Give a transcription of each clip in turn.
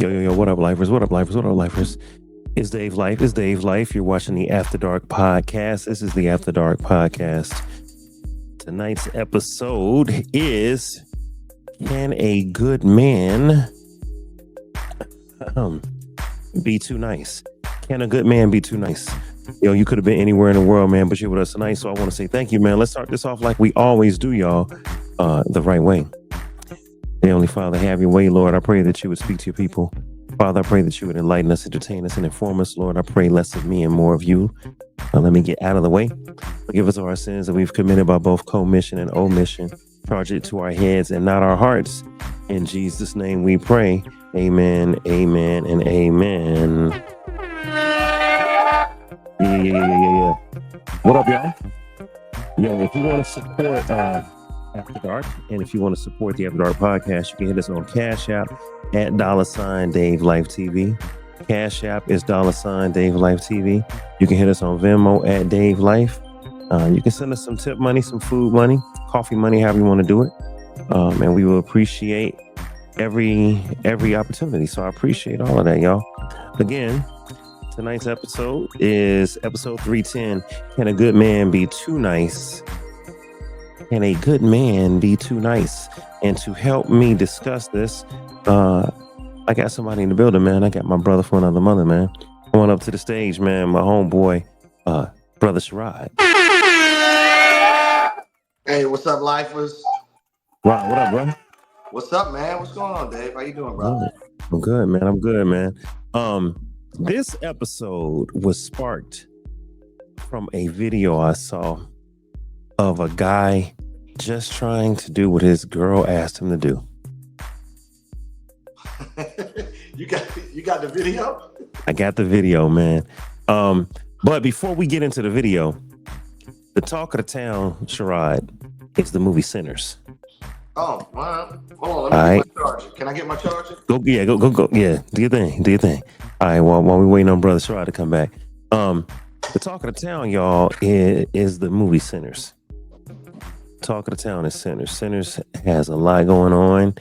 Yo, what up, lifers? What up, lifers? What up, lifers? It's Dave Life. It's Dave Life. You're watching the After Dark podcast. This is the After Dark podcast. Tonight's episode is Can a Good Man Be Too Nice? Can a good man be too nice? Yo, you could have been anywhere in the world, man, but you're with us tonight. So I want to say thank you, man. Let's start this off like we always do, y'all, the right way. Heavenly Father, have your way, Lord. I pray that you would speak to your people. Father, I pray that you would enlighten us, entertain us, and inform us. Lord, I pray less of me and more of you. Let me get out of the way. Forgive us of our sins that we've committed by both commission and omission. Charge it to our heads and not our hearts. In Jesus' name we pray. Amen, amen, and amen. Yeah. What up, y'all? Yo, if you want to support After Dark, and if you want to support the After Dark podcast, you can hit us on Cash App at $DaveLifeTV. Cash App is $DaveLifeTV. You can hit us on Venmo at DaveLife. You can send us some tip money, some food money, coffee money, however you want to do it. And we will appreciate every opportunity. So I appreciate all of that, y'all. Again, tonight's episode is episode 310. Can a good man be too nice? Can a good man be too nice? And to help me discuss this, I got somebody in the building, man. I got my brother from another mother, man. Come on up to the stage, man. My homeboy, brother Sherrod. Hey, what's up, lifers? Rod, what up, bro? What's up, man? What's going on, Dave? How you doing, bro? I'm good, man. I'm good, man. This episode was sparked from a video I saw of a guy just trying to do what his girl asked him to do. You got the video? I got the video, man. But before we get into the video, the talk of the town, Sherrod, is the movie Sinners. Oh, wow. Hold on, let me get my charger. Can I get my charger? Go. Yeah, do your thing. All right, while we waiting on brother Sherrod to come back. The talk of the town, y'all, is the movie Sinners. Talk of the town is Sinners. Sinners has a lot going on.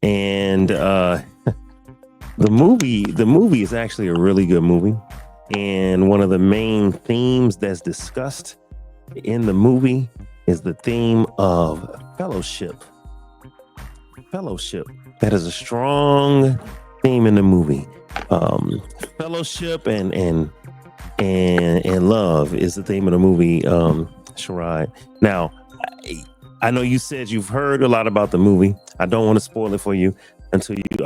And the movie is actually a really good movie. And one of the main themes that's discussed in the movie is the theme of fellowship. Fellowship. That is a strong theme in the movie. Fellowship and love is the theme of the movie, Sherrod. Now, I know you said you've heard a lot about the movie. I don't want to spoil it for you I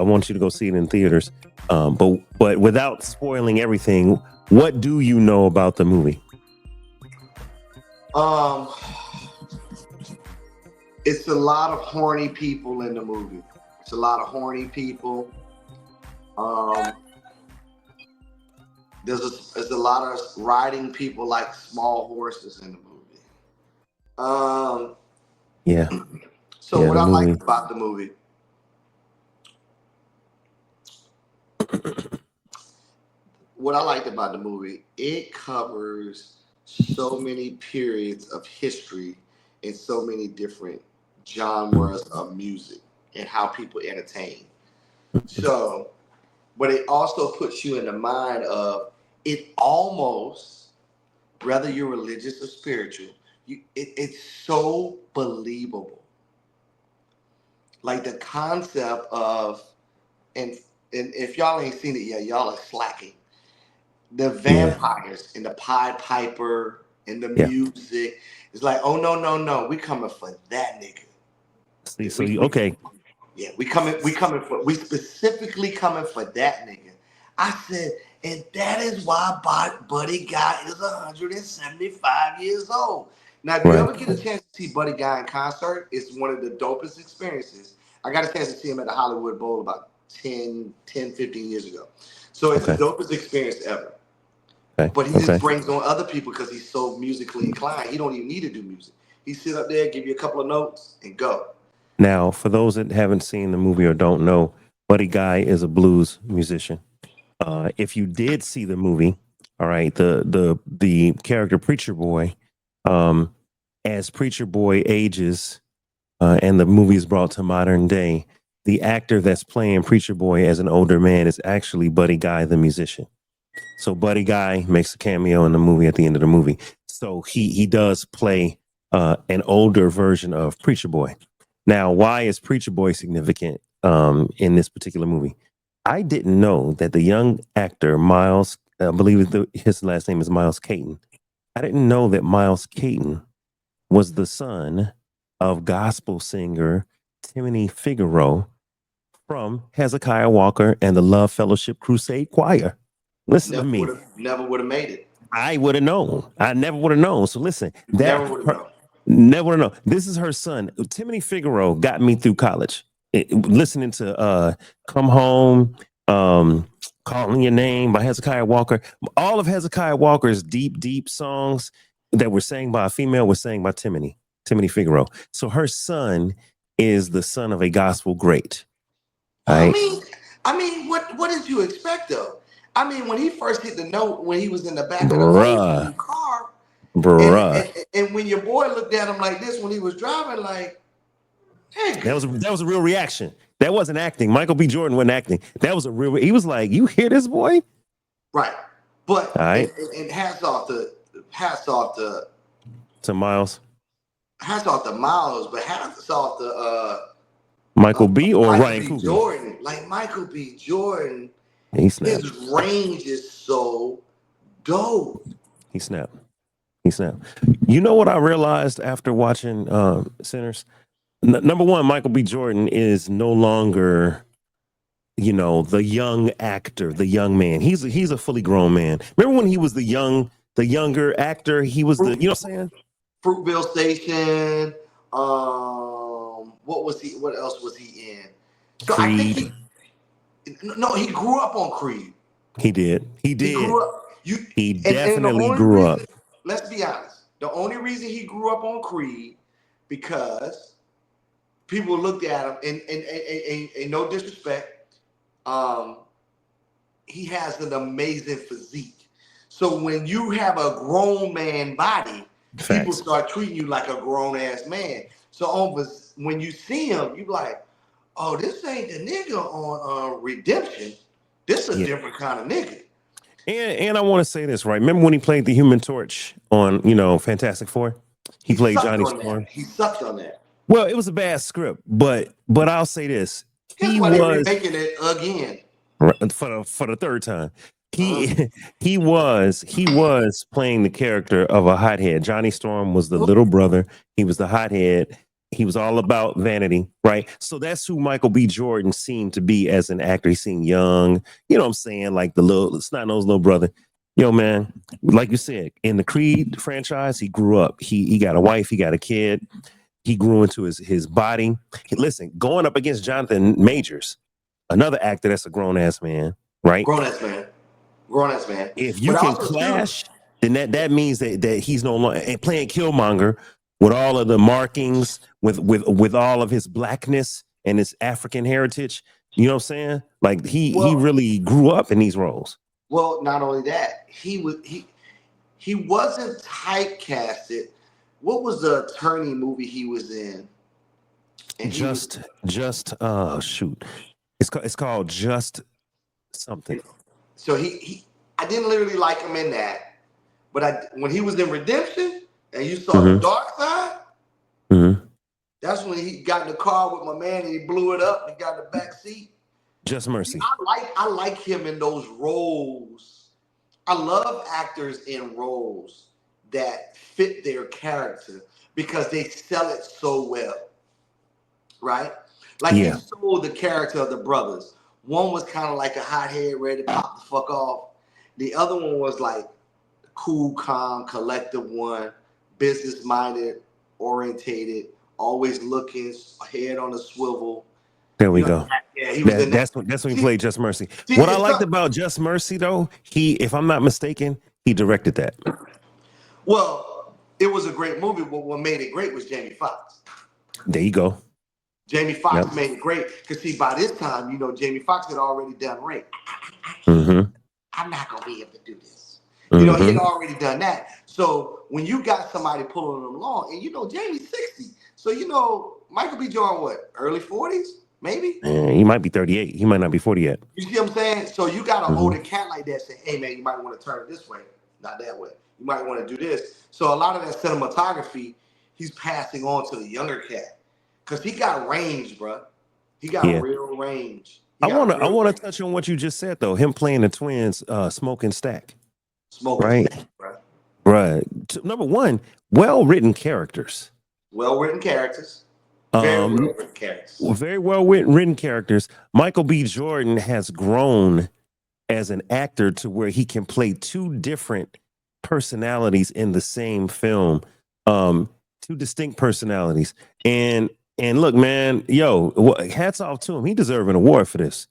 want you to go see it in theaters. But without spoiling everything, what do you know about the movie? It's a lot of horny people in the movie. It's a lot of horny people. There's a lot of riding people like small horses in the movie. Yeah. So what I liked about the movie, it covers so many periods of history and so many different genres of music and how people entertain. So, but it also puts you in the mind of it almost, whether you're religious or spiritual, it's so believable. Like the concept of, and if y'all ain't seen it yet, y'all are slacking. The vampires and the Pied Piper and the music. It's like, oh no, we coming for that nigga. Okay. Yeah, we specifically coming for that nigga. I said, and that is why Buddy Guy is 175 years old. Now, if you ever get a chance to see Buddy Guy in concert, it's one of the dopest experiences. I got a chance to see him at the Hollywood Bowl about 10, 15 years ago. So it's the dopest experience ever. But he just brings on other people because he's so musically inclined. He don't even need to do music. He sit up there, give you a couple of notes, and go. Now, for those that haven't seen the movie or don't know, Buddy Guy is a blues musician. If you did see the movie, all right, the character Preacher Boy, as Preacher Boy ages, and the movie is brought to modern day, the actor that's playing Preacher Boy as an older man is actually Buddy Guy, the musician. So Buddy Guy makes a cameo in the movie at the end of the movie. So he does play an older version of Preacher Boy. Now, why is Preacher Boy significant in this particular movie? I didn't know that the young actor Miles, I believe his last name is Miles Caton. I didn't know that Miles Caton was the son of gospel singer Timothy Figaro from Hezekiah Walker and the Love Fellowship Crusade Choir. Listen to me. Never would have made it. I would have known. I never would have known. So listen, Never would have known. Never would have known. This is her son. Timothy Figaro got me through college. Listening to Come Home, Calling Your Name by Hezekiah Walker. All of Hezekiah Walker's deep songs that were sang by a female were sang by Timothy Figaro. So her son is the son of a gospel great. Right? I mean, what did you expect though? I mean, when he first hit the note, when he was in the back of the car, and when your boy looked at him like this when he was driving, like, hey, that was a real reaction. That wasn't acting. Michael B. Jordan wasn't acting. That was a real. He was like, "You hear this boy?" Right. But right. And hats off to Miles. Hats off to Miles, but hats off to Michael B. or Michael Ryan B. Coogler. Jordan. Like Michael B. Jordan, his range is so dope. He snapped. You know what I realized after watching Sinners? Number one, Michael B. Jordan is no longer, the young actor, the young man. He's a fully grown man. Remember when he was the younger actor? He was the, you know what I'm saying? Fruitvale Station. What else was he in? So Creed. I think he grew up on Creed. He did. He grew up. He definitely and grew up. Let's be honest. The only reason he grew up on Creed because people looked at him and no disrespect, he has an amazing physique. So when you have a grown man body, people start treating you like a grown ass man. So when you see him, you like, oh, this ain't the nigga on Redemption. This is a different kind of nigga. And I want to say this, right? Remember when he played the Human Torch on, Fantastic Four? He played Johnny Storm. He sucked on that. Well, it was a bad script, but I'll say this: he was making it again for the third time. He was playing the character of a hothead. Johnny Storm was the little brother. He was the hothead. He was all about vanity, right? So that's who Michael B. Jordan seemed to be as an actor. He seemed young, you know what I'm saying? Like the little snot-nosed little brother. Yo, man, like you said, in the Creed franchise, he grew up. He got a wife, he got a kid. He grew into his body. Listen, going up against Jonathan Majors, another actor that's a grown-ass man, right? Grown-ass man. If you can clash, then that means that he's no longer playing Killmonger with all of the markings, with all of his blackness and his African heritage. You know what I'm saying? Like he really grew up in these roles. Well, not only that, he wasn't typecasted. What was the attorney movie he was in? And shoot. It's called Just Something. So I didn't literally like him in that, but when he was in Redemption and you saw the dark side, that's when he got in the car with my man and he blew it up and he got in the back seat. Just Mercy. I like him in those roles. I love actors in roles that fit their character because they sell it so well, right? Like he sold the character of the brothers. One was kind of like a hothead ready to pop the fuck off. The other one was like cool, calm, collective one, business-minded, orientated, always looking, head on a swivel. There we go. Yeah, he was that's when he played Just Mercy. What I liked about Just Mercy, though, if I'm not mistaken, he directed that. Well, it was a great movie, but what made it great was Jamie Foxx. There you go. Jamie Foxx made it great because see, by this time, Jamie Foxx had already done Ray. I'm not gonna be able to do this. He had already done that. So when you got somebody pulling them along, and Jamie's 60, so Michael B. Jordan, what, early 40s? maybe. He might be 38. He might not be 40 yet. You see what I'm saying? So you got to hold a Mm-hmm. cat like that, saying, "Hey man, you might want to turn it this way, not that way. You might want to do this." So a lot of that cinematography, he's passing on to the younger cat because he got range, bro. He got Yeah. real range. He I got wanna I real wanna range. touch on what you just said though. Him playing the twins, Smoking Stack. Smoking Right. stack, bro. Right. Number one, well written characters. Well written characters. Very Um, well written characters. very well written characters. Michael B. Jordan has grown as an actor to where he can play two different personalities in the same film. Two distinct personalities. And look, man, hats off to him. He deserves an award for this.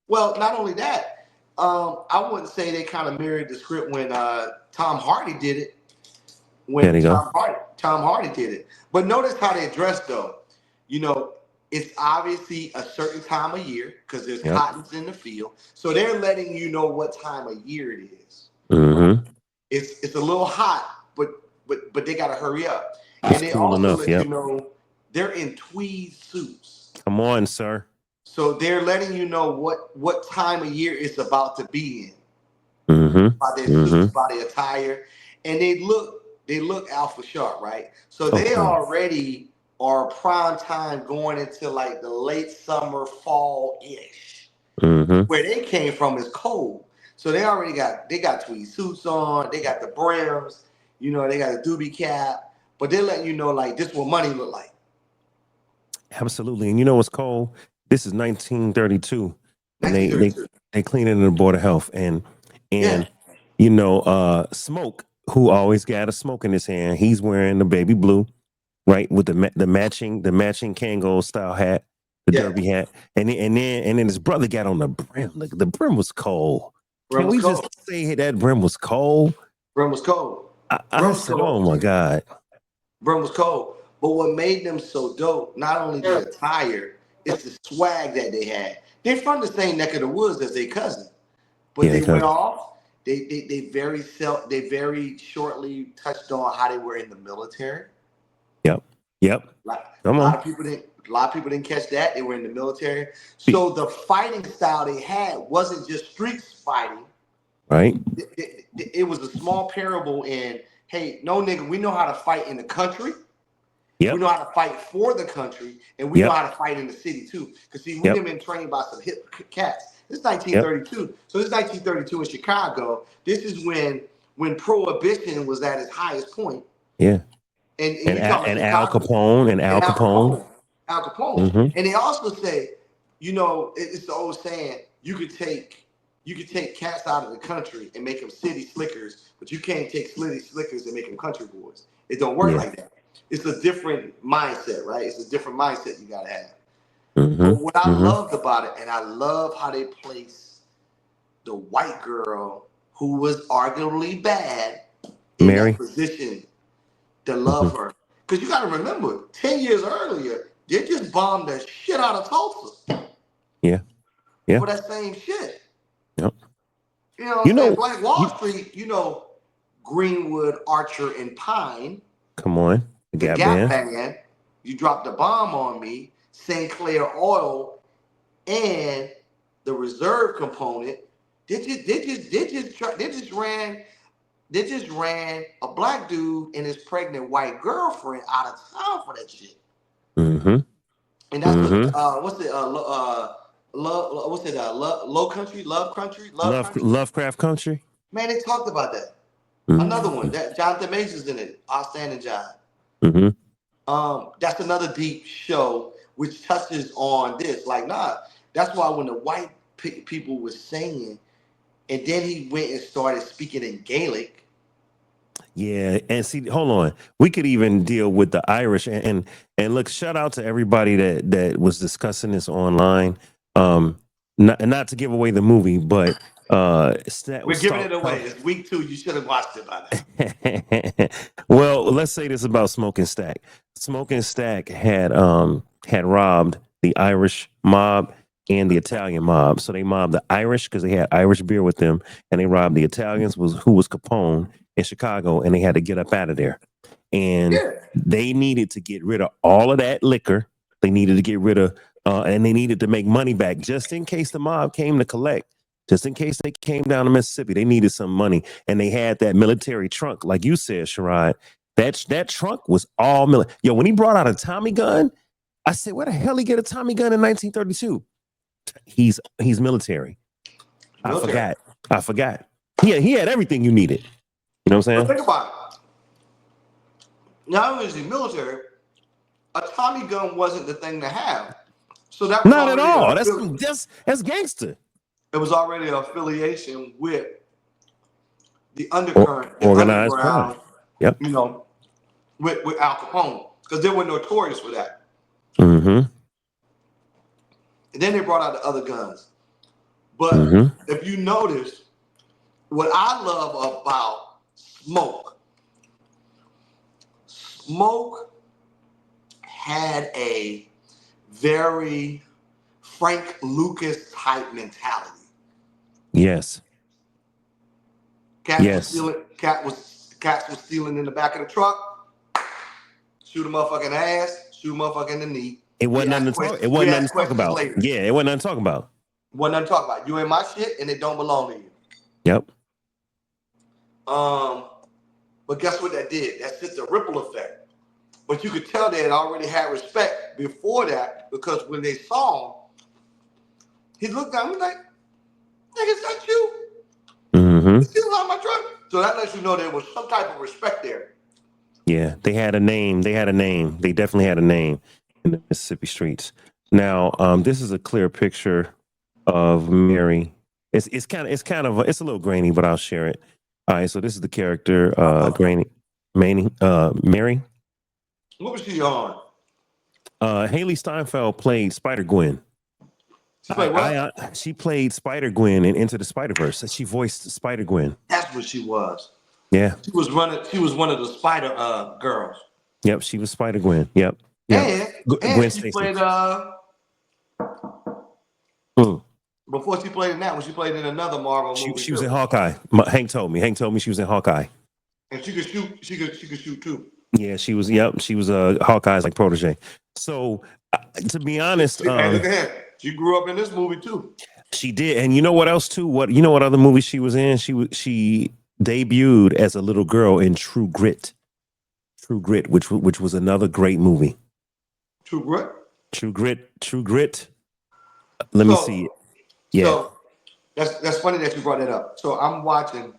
Well, not only that, I wouldn't say they kind of mirrored the script when Tom Hardy did it. There When you go. Tom Hardy did it. But notice how they dressed though. You know, it's obviously a certain time of year because there's Yep. cottons in the field. So they're letting you know what time of year it is. Mm-hmm. It's a little hot, but they gotta hurry up. It's And they cool also enough. let you Yep. know they're in tweed suits. Come on, sir. So they're letting you know what time of year it's about to be in by their Mm-hmm. suits, Mm-hmm. by their attire, and they look alpha sharp, right? So Of they course. already are prime time going into like the late summer, fall ish. Mm-hmm. Where they came from is cold, so they got tweed suits on, they got the brims, they got a doobie cap, but they're letting you know like this what money look like. Absolutely. And you know what's cold? This is 1932, and they they 1932. they clean it in the Board of Health, Yeah, and Smoke, who always got a smoke in his hand, he's wearing the baby blue, right, with the matching Kango style hat, the yeah. derby hat, and then his brother got on the brim. Look, the brim was cold. Brim Can was we just cold. say that brim was cold? Brim was cold. I Brim was said, oh cold. my God. Brim was cold. But what made them so dope, not only the attire, it's the swag that they had. They're from the same neck of the woods as their cousin, but Yeah, they went because off. They very shortly touched on how they were in the military. yep, yep. Like Come on. a lot of people didn't catch that. They were in the military. So the fighting style they had wasn't just street fighting. Right. It was a small parable in, hey, no nigga, we know how to fight in the country. We Yep. know how to fight for the country, and we know Yep. how to fight in the city too. Because see, we Yep. have been trained by some hip cats. This is Yep. 1932. So this is 1932 in Chicago. This is when prohibition was at its highest point. Yeah. And And you talking about and Al Chicago Capone and and Al Al Capone. Capone. Al Capone. Mm-hmm. And they also say, it's the old saying, you could take cats out of the country and make them city slickers, but you can't take city slickers and make them country boys. It don't work Yeah. like that. It's a different mindset, right? It's a different mindset you gotta have. Mm-hmm. But what I Mm-hmm. loved about it, and I love how they place the white girl who was arguably bad in that Mary. position to love Mm-hmm. her. Because you gotta remember, 10 years earlier, they just bombed the shit out of Tulsa Yeah. Yeah. for that same shit. Yep. You know what You I'm saying? know, Black Wall Street, Greenwood, Archer, and Pine, come on. The the Gap Gap Band. Band, you dropped a bomb on me, St. Clair Oil, and the reserve component. They just ran a black dude and his pregnant white girlfriend out of town for that shit. Mm-hmm. And that's what Mm-hmm. what's it love what's it low country love country. Lovecraft Country. Man, they talked about that. Another one Mm-hmm. that Jonathan Majors in it, outstanding job. Mm-hmm. That's another deep show which touches on this. Like, nah, that's why when the white people were saying, and then he went and started speaking in Gaelic. Yeah, and see, hold on. We could even deal with the Irish and look. Shout out to everybody that was discussing this online. Not to give away the movie, but We're giving it away. It's week 2. You should have watched it by now. Well, let's say this about Smoking Stack. Smoking Stack had robbed the Irish mob and the Italian mob. So they mobbed the Irish because they had Irish beer with them, and they robbed the Italians, who was Capone in Chicago, and they had to get up out of there. And Yeah. they needed to get rid of all of that liquor. They needed to get rid of and they needed to make money back just in case the mob came to collect. Just in case they came down to Mississippi, they needed some money, and they had that military trunk, like you said, Sherrod. That trunk was all military. Yo, when he brought out a Tommy gun, I said, "Where the hell he get a Tommy gun in 1932?" He's military. Military. I forgot. He had everything you needed. You know what I'm But saying? think about it. Not only is he military, a Tommy gun wasn't the thing to have. So that was Not at already all. That's gangster. it was already an affiliation with the undercurrent, the Organized crime. underground, Yep. you know, with Al Capone. Because they were notorious for that. Mm-hmm. And then they brought out the other guns. But Mm-hmm. if you notice, what I love about Smoke had a very Frank Lucas type mentality. Yes. Cats was stealing in the back of the truck, shoot a motherfucking ass, shoot a motherfucker in the knee. It wasn't nothing to talk. It wasn't nothing to talk about. Later. Yeah, it wasn't nothing to talk about. Wasn't nothing to talk about. You ain't my shit, and it don't belong to you. Yep. But guess what that did? That's just a ripple effect. But you could tell they had already had respect before that, because when they saw him, he looked down and was like, "Nigga, is that you? Mm-hmm. You still on my truck?" So that lets you know there was some type of respect there. Yeah, they had a name. They definitely had a name in the Mississippi streets. Now, this is a clear picture of Mary. It's a little grainy, but I'll share it. All right, so this is the character, Mary. What was she on? Haley Steinfeld played Spider Gwen. She played what? She played Spider Gwen in Into the Spider-Verse. She voiced Spider Gwen. That's what she was. Yeah. She was one of the Spider girls. Yep, she was Spider Gwen. Yep. And Gwen she Stacy. played before she played in that one, she played in another Marvel movie. She was in Hawkeye. Hank told me she was in Hawkeye. And she could shoot. She could shoot too. Yeah, she was. Yep, she was Hawkeye's like protege. So, to be honest, look at her. She grew up in this movie too. She did, and you know what else too? What other movie she was in? She debuted as a little girl in True Grit. True Grit, which was another great movie. True Grit. True Grit. Let me see. Yeah. So that's funny that you brought that up. So I'm watching.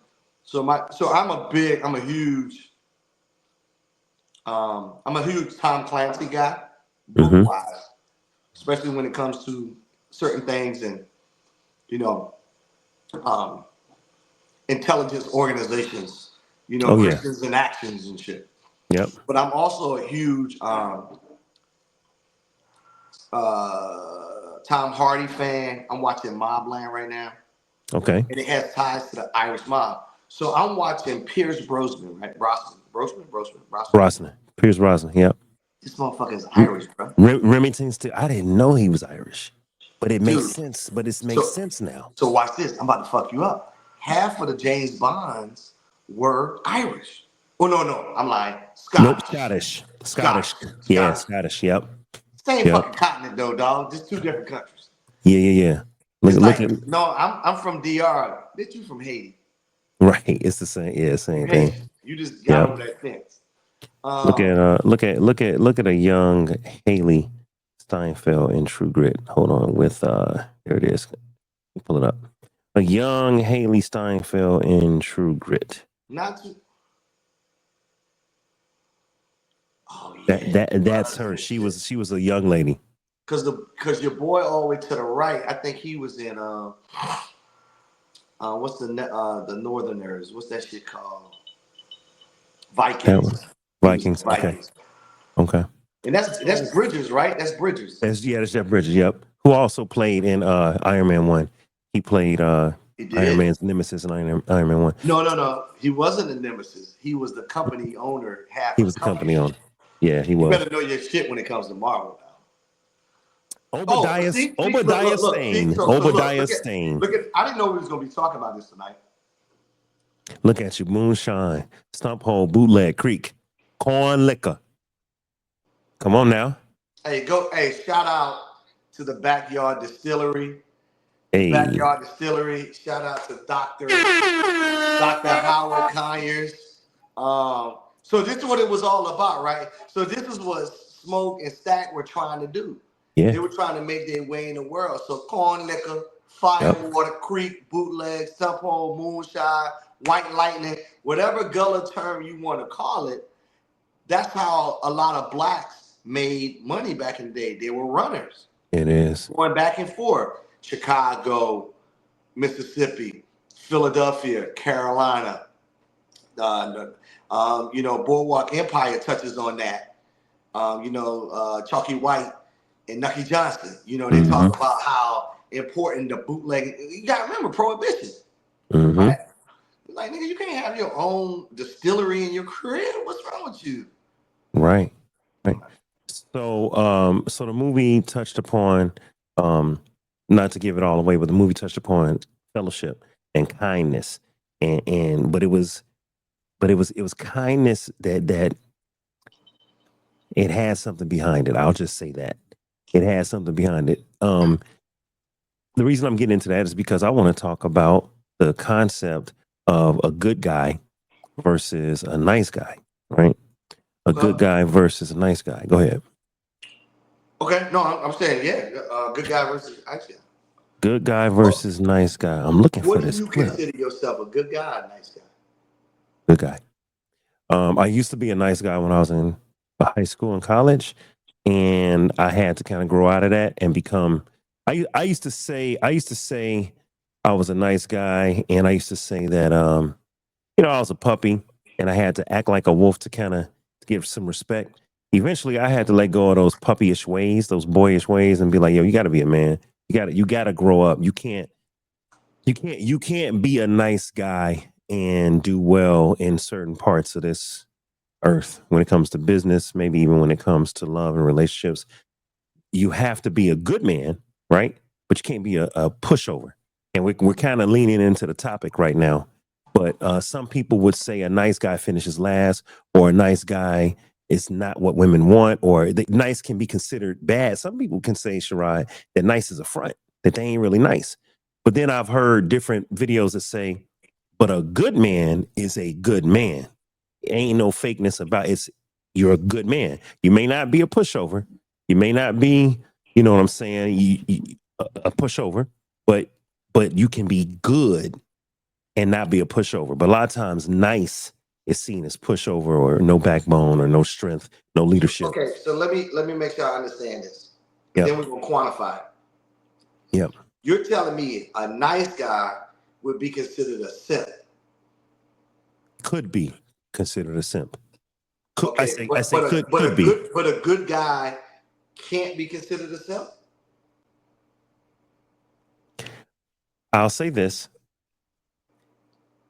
I'm a huge Tom Clancy guy, book wise, especially when it comes to certain things and intelligence organizations, Christians in actions and shit. Yep. But I'm also a huge Tom Hardy fan. I'm watching Mobland right now. Okay. And it has ties to the Irish mob. So I'm watching Pierce Brosnan, right? Brosnan. Pierce Brosnan, yep. This motherfucker is Irish, bro. Remington Steele. I didn't know he was Irish. But it makes sense. But it makes sense now. So watch this. I'm about to fuck you up. Half of the James Bonds were Irish. Oh, no. I'm lying. Scottish. Yeah, Scottish. Yep. Same fucking continent, though, dog. Just two different countries. Yeah. Look at. No, I'm from DR. Bitch, you from Haiti. Right. It's the same. Yeah, same thing. You just got over that fence. Look at a young Haley Steinfeld in True Grit. Hold on, with here it is. Pull it up. A young Haley Steinfeld in True Grit. Not too. Oh yeah. That's her. She was a young lady. Because your boy all the way to the right, I think he was in what's the Northerners? What's that shit called? Vikings. Vikings. Okay. And that's Bridges, right? That's Bridges. That's Jeff Bridges. Yep. Who also played in Iron Man 1. He played Iron Man's nemesis in Iron Man 1. No. He wasn't a nemesis. He was the company owner. He was the company owner. Yeah, he was. You better know your shit when it comes to Marvel now. Obadiah Stane. Look at. I didn't know we was gonna be talking about this tonight. Look at you, moonshine, stump hole, bootleg, creek, corn liquor. Come on now. Hey, shout out to the Backyard Distillery. Hey, Backyard Distillery. Shout out to Dr. Howard Conyers. So this is what it was all about, right? So this is what Smoke and Stack were trying to do. yeah, They were trying to make their way in the world. So corn liquor, yep, Firewater Creek, bootleg, Stumphole, Moonshine, White Lightning, whatever gullah term you want to call it. That's how a lot of blacks made money back in the day. They were runners, it is. going back and forth. Chicago, Mississippi, Philadelphia, Carolina. Boardwalk Empire touches on that. Chalky White and Nucky Johnson. They Mm-hmm. talk about how important the bootleg. You got to remember Prohibition, Mm-hmm. right? Like, nigga, you can't have your own distillery in your crib. What's wrong with you? Right. Right. So the movie touched upon, not to give it all away, but the movie touched upon fellowship and kindness, but it was kindness that it had something behind it. I'll just say that it has something behind it. The reason I'm getting into that is because I want to talk about the concept of a good guy versus a nice guy, right? A good guy versus a nice guy. Go ahead. Okay, no, I'm saying, good guy versus nice guy. Good guy versus nice guy. I'm looking for this What do you consider yourself, a good guy or a nice guy? Good guy. I used to be a nice guy when I was in high school and college, and I had to kind of grow out of that and become. I used to say I was a nice guy, and I used to say that I was a puppy, and I had to act like a wolf to kind of give some respect. Eventually, I had to let go of those puppyish ways, those boyish ways, and be like, "Yo, you got to be a man. You got to grow up. You can't be a nice guy and do well in certain parts of this earth when it comes to business, maybe even when it comes to love and relationships. You have to be a good man, right? But you can't be a pushover." And we're kind of leaning into the topic right now. But some people would say a nice guy finishes last, or a nice guy is not what women want, or nice can be considered bad. Some people can say, Sherrod, that nice is a front, that they ain't really nice. But then I've heard different videos that say, but a good man is a good man. Ain't no fakeness about it. You're a good man. You may not be a pushover. You may not be, you know what I'm saying, a pushover, but you can be good and not be a pushover. But a lot of times nice is seen as pushover or no backbone or no strength, no leadership. Okay, so let me make sure I understand this. Yep. Then we're going to quantify it. Yep. You're telling me a nice guy would be considered a simp? Could be considered a simp. Okay, I say could be. But a good guy can't be considered a simp? I'll say this.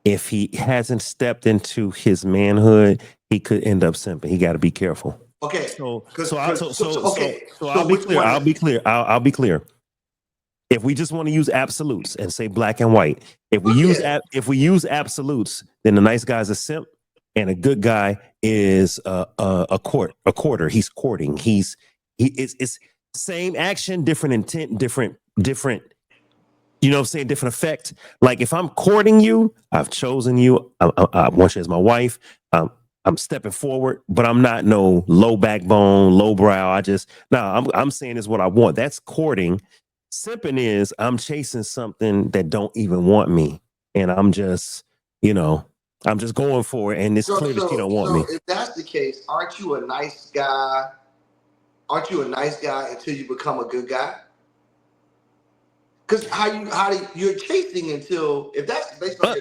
If he hasn't stepped into his manhood, he could end up simping. He got to be careful. Okay. So I'll be clear. If we just want to use absolutes and say black and white, if we use absolutes, then the nice guy's a simp, and a good guy is a quarter. He's courting. It's same action, different intent, different. You know what I'm saying? Different effect. Like if I'm courting you, I've chosen you. I want you as my wife. I'm stepping forward, but I'm not no low backbone, low brow. I'm saying is what I want. That's courting. Simping is I'm chasing something that don't even want me, and I'm just going for it. And it's clear that you don't want me. If that's the case, aren't you a nice guy? Aren't you a nice guy until you become a good guy? Because you're chasing until, if that's based on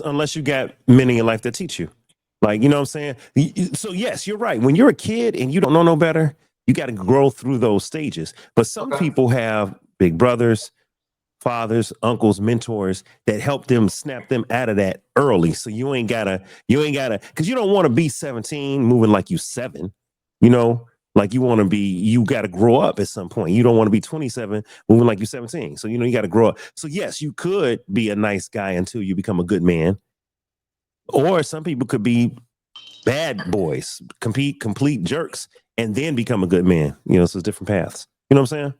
unless you got men in your life that teach you, like, you know what I'm saying? So yes, you're right. When you're a kid and you don't know no better, you got to grow through those stages. But some people have big brothers, fathers, uncles, mentors that help them snap them out of that early. So you ain't gotta, because you don't want to be 17 moving like you 7, like you got to grow up at some point. You don't want to be 27 moving like you're 17. So, you got to grow up. So yes, you could be a nice guy until you become a good man. Or some people could be bad boys, complete jerks, and then become a good man. So it's different paths. You know what I'm saying?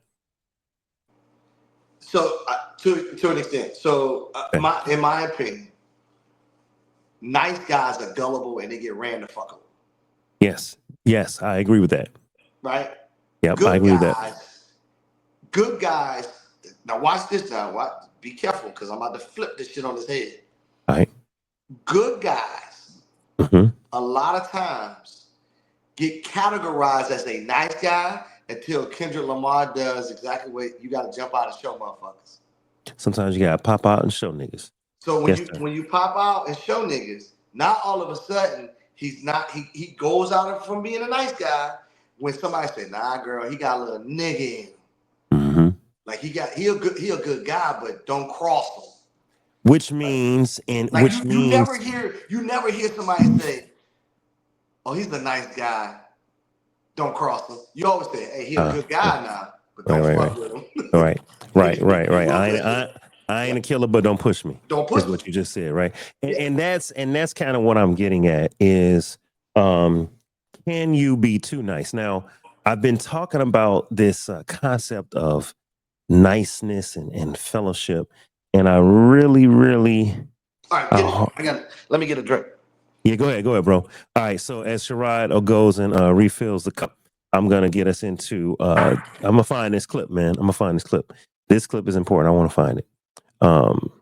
So to an extent. So Okay. in my opinion, nice guys are gullible and they get ran the fuck over. Yes. Yes, I agree with that. Right? Yep, I Good agree with that. good guys. Now watch this now. Be careful because I'm about to flip this shit on his head. All right. Good guys, Mm-hmm. a lot of times, get categorized as a nice guy until Kendrick Lamar does exactly what you got to jump out and show motherfuckers. Sometimes you gotta pop out and show niggas. So Yes, sir. when you pop out and show niggas, not all of a sudden he goes out from being a nice guy when somebody say, nah girl, he got a little nigga in him. Mm-hmm. Like he a good guy, but don't cross him. Which means, Like you never hear somebody say, oh, he's a nice guy. Don't cross him. You always say, hey, he a good guy now, but don't right, fuck with him. right, right, right, right. You will say, I ain't a killer, but don't push me. don't push Is him. what you just said, right? And, Yeah. and that's kind of what I'm getting at is, can you be too nice? Now, I've been talking about this concept of niceness and fellowship, and I really, really. All right, let me get a drink. Yeah, go ahead, bro. All right, so as Sherrod goes and refills the cup, I'm gonna get us into. I'm gonna find this clip, man. I'm gonna find this clip. This clip is important. I want to find it. Um,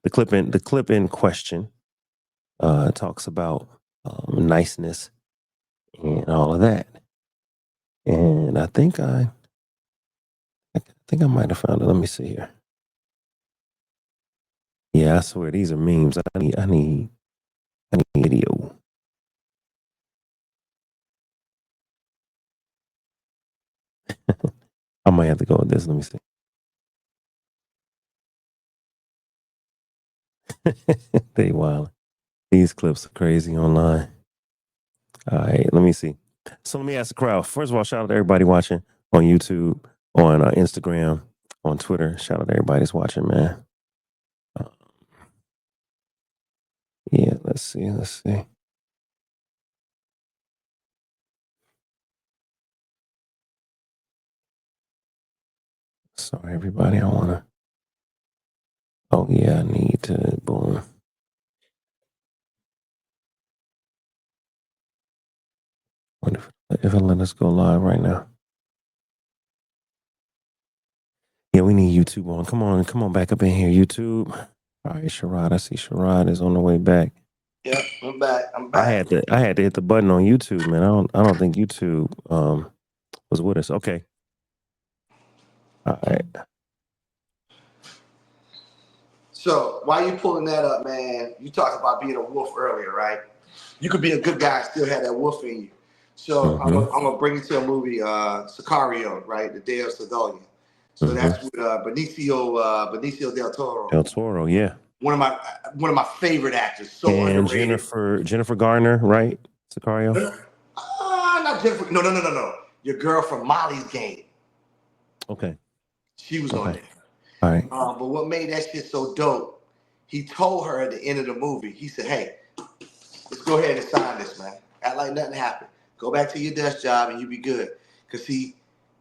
the clip in question talks about niceness and all of that, and I think I might have found it. Let me see here. Yeah, I swear these are memes. I need video. I might have to go with this. Let me see. They wild. These clips are crazy online. All right, let me see. So let me ask the crowd. First of all, shout out to everybody watching on YouTube, on Instagram, on Twitter. Shout out to everybody that's watching, man. Yeah, let's see. Sorry, everybody. I want to. Oh, yeah, I need to. Boom. Wonder if it let us go live right now. Yeah, we need YouTube on. Come on back up in here, YouTube. All right, Sherrod. I see Sherrod is on the way back. Yep, I'm back. I had to hit the button on YouTube, man. I don't think YouTube was with us. Okay. All right. So while you pulling that up, man, you talked about being a wolf earlier, right? You could be a good guy and still have that wolf in you. So I'm gonna bring you to a movie, Sicario, right? The Day of Civilian. So that's with Benicio del Toro. Del Toro, yeah. One of my favorite actors. So And underrated. Jennifer Garner, right? Sicario. Not Jennifer. No. Your girl from Molly's Game. Okay. She was on there. All right. But what made that shit so dope? He told her at the end of the movie. He said, "Hey, let's go ahead and sign this, man. Act like nothing happened. Go back to your desk job and you be good. Cause see,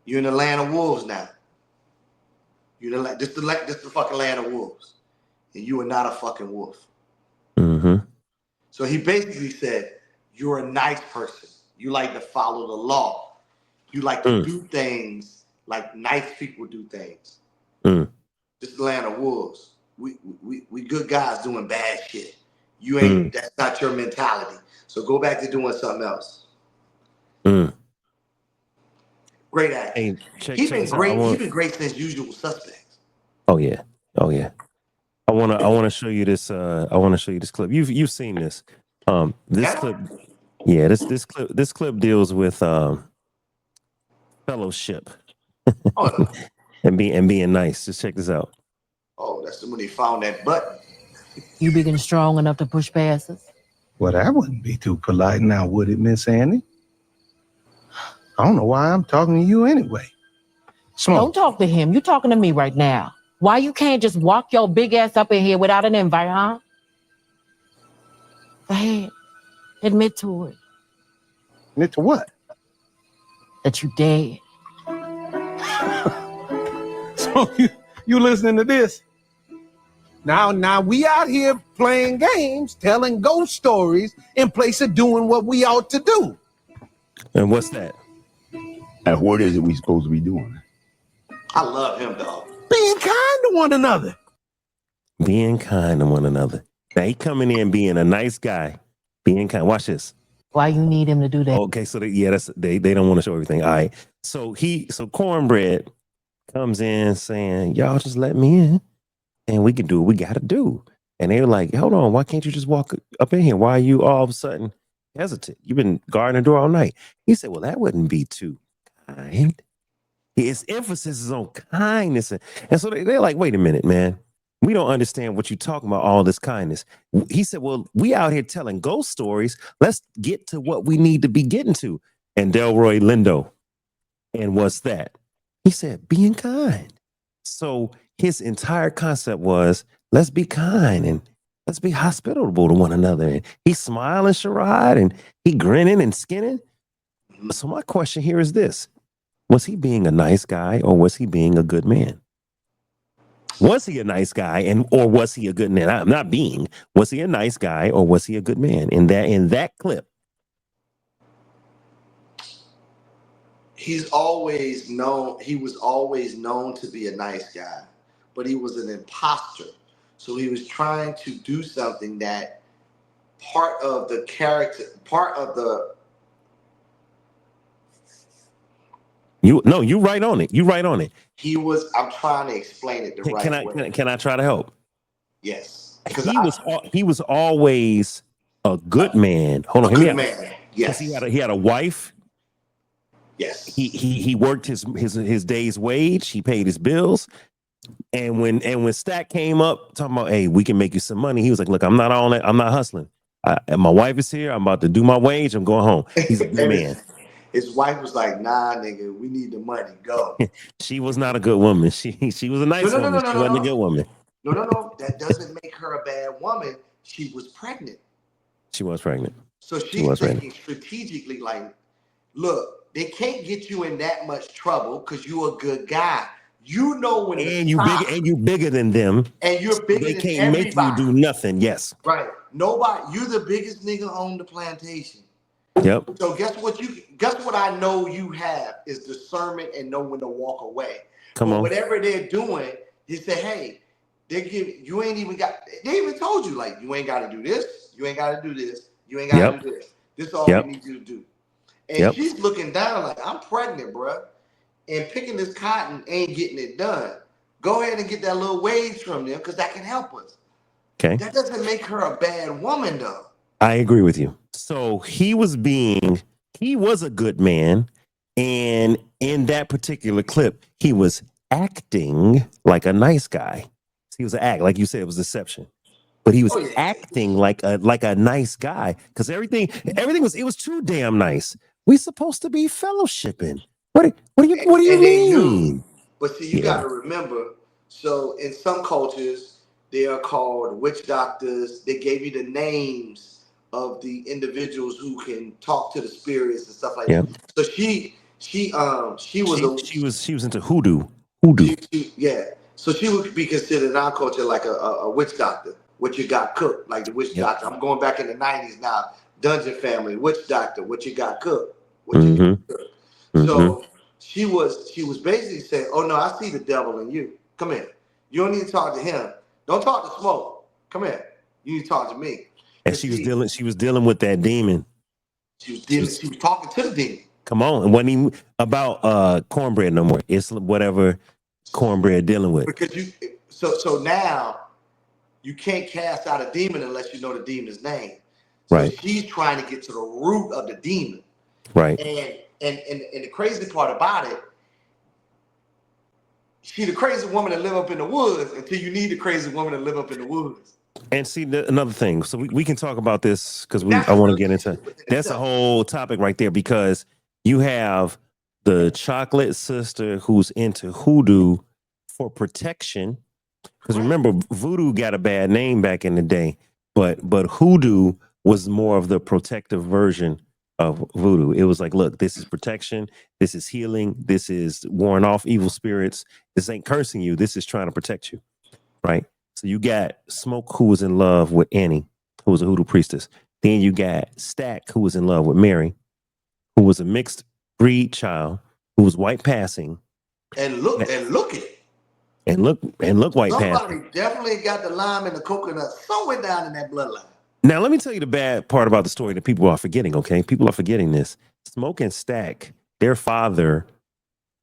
you're in the land of wolves now. You're this the fucking land of wolves, and you are not a fucking wolf." Mm-hmm. So he basically said, "You're a nice person. You like to follow the law. You like to do things like nice people do things. This is the land of wolves. We good guys doing bad shit. You ain't. That's not your mentality. So go back to doing something else." Great actor. Hey, He's check been this out. great. He's been great since Usual Suspects. Oh yeah. I wanna show you this. I want to show you this clip. You've seen this. This clip. Yeah. This clip deals with fellowship and being nice. Just check this out. Oh, that's when he found that button. You big and strong enough to push past us? Well, that wouldn't be too polite now, would it, Miss Annie? I don't know why I'm talking to you anyway. Smoke. Don't talk to him. You talking to me right now. Why you can't just walk your big ass up in here without an invite, huh? Go ahead. Admit to it. Admit to what? That you dead. So you listening to this? Now we out here playing games, telling ghost stories in place of doing what we ought to do. And what's that? And what is it we supposed to be doing? I love him, dog. Being kind to one another. Being kind to one another. Now he coming in being a nice guy, being kind. Watch this. Why you need him to do that? Okay, so they don't want to show everything. All right. So Cornbread comes in saying, y'all just let me in and we can do what we gotta do. And they were like, hold on, why can't you just walk up in here? Why are you all of a sudden hesitant? You've been guarding the door all night. He said, well, that wouldn't be too kind. His emphasis is on kindness. And so they're like, wait a minute, man. We don't understand what you're talking about, all this kindness. He said, well, we out here telling ghost stories. Let's get to what we need to be getting to. And Delroy Lindo. And what's that? He said, being kind. So his entire concept was, let's be kind and let's be hospitable to one another. And he's smiling, Sherrod, and he grinning and skinning. So my question here is this. Was he being a nice guy or was he being a good man? Was he a nice guy or was he a good man? I'm not being. Was he a nice guy or was he a good man? In that clip. He was always known to be a nice guy, but he was an imposter. So he was trying to do something that part of the You right on it. You right on it. I'm trying to explain it the right way. Can I try to help? Yes. He was always a good man. Hold on, hear me out. Yes. He had a wife. Yes. He worked his day's wage. He paid his bills. And when Stack came up talking about, hey, we can make you some money, he was like, look, I'm not on it. I'm not hustling. My wife is here. I'm about to do my wage. I'm going home. He's a good man. His wife was like, nah, nigga, we need the money. Go. She was not a good woman. She was a nice woman. She wasn't a good woman. No. That doesn't make her a bad woman. She was pregnant. She was pregnant. So she's thinking strategically, like, look, they can't get you in that much trouble because you're a good guy. You know when you bigger than them. And you're bigger they than can't everybody. Make you do nothing. Yes. Right. Nobody, you're the biggest nigga on the plantation. Yep. So guess what I know you have is discernment and know when to walk away. Come on. Whatever they're doing, they say, hey, they even told you, like, you ain't gotta do this, you ain't gotta do this, you ain't gotta do this. This is all we need you to do. And she's looking down like, I'm pregnant, bruh. And picking this cotton ain't getting it done. Go ahead and get that little wage from them because that can help us. Okay. That doesn't make her a bad woman, though. I agree with you. So he was a good man. And in that particular clip, he was acting like a nice guy. He was an act, like you said, it was deception. But he was acting like a nice guy because everything was too damn nice. We supposed to be fellowshipping. What do you mean? But see, you got to remember. So in some cultures, they are called witch doctors. They gave you the names of the individuals who can talk to the spirits and stuff like that. So she was into hoodoo. So she would be considered in our culture like a witch doctor. What you got cooked, like the witch doctor. I'm going back in the 90s now. Dungeon Family, witch doctor. What you got cooked? What you got cooked? So she was basically saying, oh no, I see the devil in you. Come here. You don't need to talk to him. Don't talk to Smoke. Come here. You need to talk to me. And she was dealing with that demon. She was talking to the demon. Come on. It wasn't even about cornbread no more. It's whatever cornbread dealing with. Because so now you can't cast out a demon unless you know the demon's name. So she's trying to get to the root of the demon. Right. And the crazy part about it, she the crazy woman that live up in the woods until you need the crazy woman to live up in the woods. And see, another thing, so we can talk about this because I want to get into that's a whole topic right there because you have the chocolate sister who's into hoodoo for protection. Because remember, voodoo got a bad name back in the day, but hoodoo was more of the protective version of voodoo. It was like, look, this is protection, this is healing, this is warring off evil spirits. This ain't cursing you. This is trying to protect you, right? So you got Smoke, who was in love with Annie, who was a hoodoo priestess. Then you got Stack, who was in love with Mary, who was a mixed breed child, who was white passing. And look at it. And look white passing. Somebody definitely got the lime and the coconut somewhere down in that bloodline. Now, let me tell you the bad part about the story that people are forgetting, okay? People are forgetting this. Smoke and Stack, their father,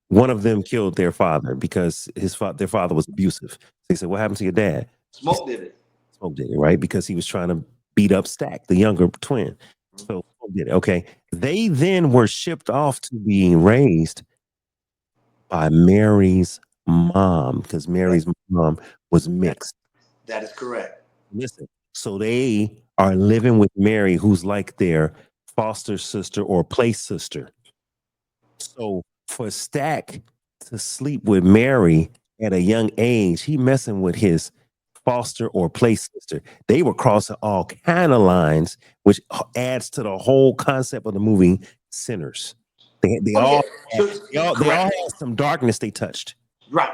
one of them killed their father because their father was abusive. So he said, what happened to your dad? Smoke did it. Smoke did it, right? Because he was trying to beat up Stack, the younger twin. So Smoke did it, okay? They then were shipped off to being raised by Mary's mom because Mary's mom was mixed. That is correct. Listen, so they are living with Mary, who's like their foster sister or play sister. So for Stack to sleep with Mary at a young age, he messing with his foster or play sister. They were crossing all kind of lines, which adds to the whole concept of the movie Sinners. They all had some darkness they touched. Right.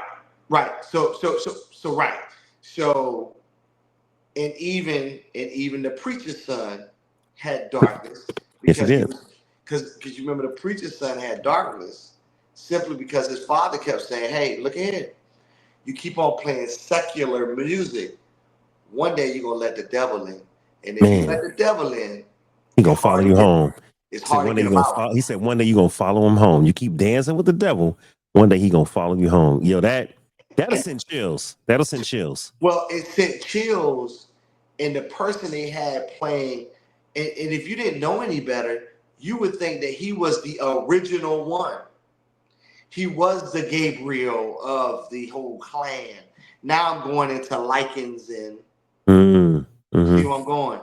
So right. So and even the preacher's son had darkness Yes, he did. because you remember the preacher's son had darkness simply because his father kept saying, "Hey, look here, you keep on playing secular music. One day you're gonna let the devil in, and if you let the devil in, he gonna follow you home. It's hard to get him out." He said one day you're gonna follow him home. You keep dancing with the devil, one day he gonna follow you home. Yo, that'll send chills. That'll send chills. Well, it sent chills, and the person they had playing, and if you didn't know any better, you would think that he was the original one. He was the Gabriel of the whole clan. Now I'm going into lichens and see where I'm going.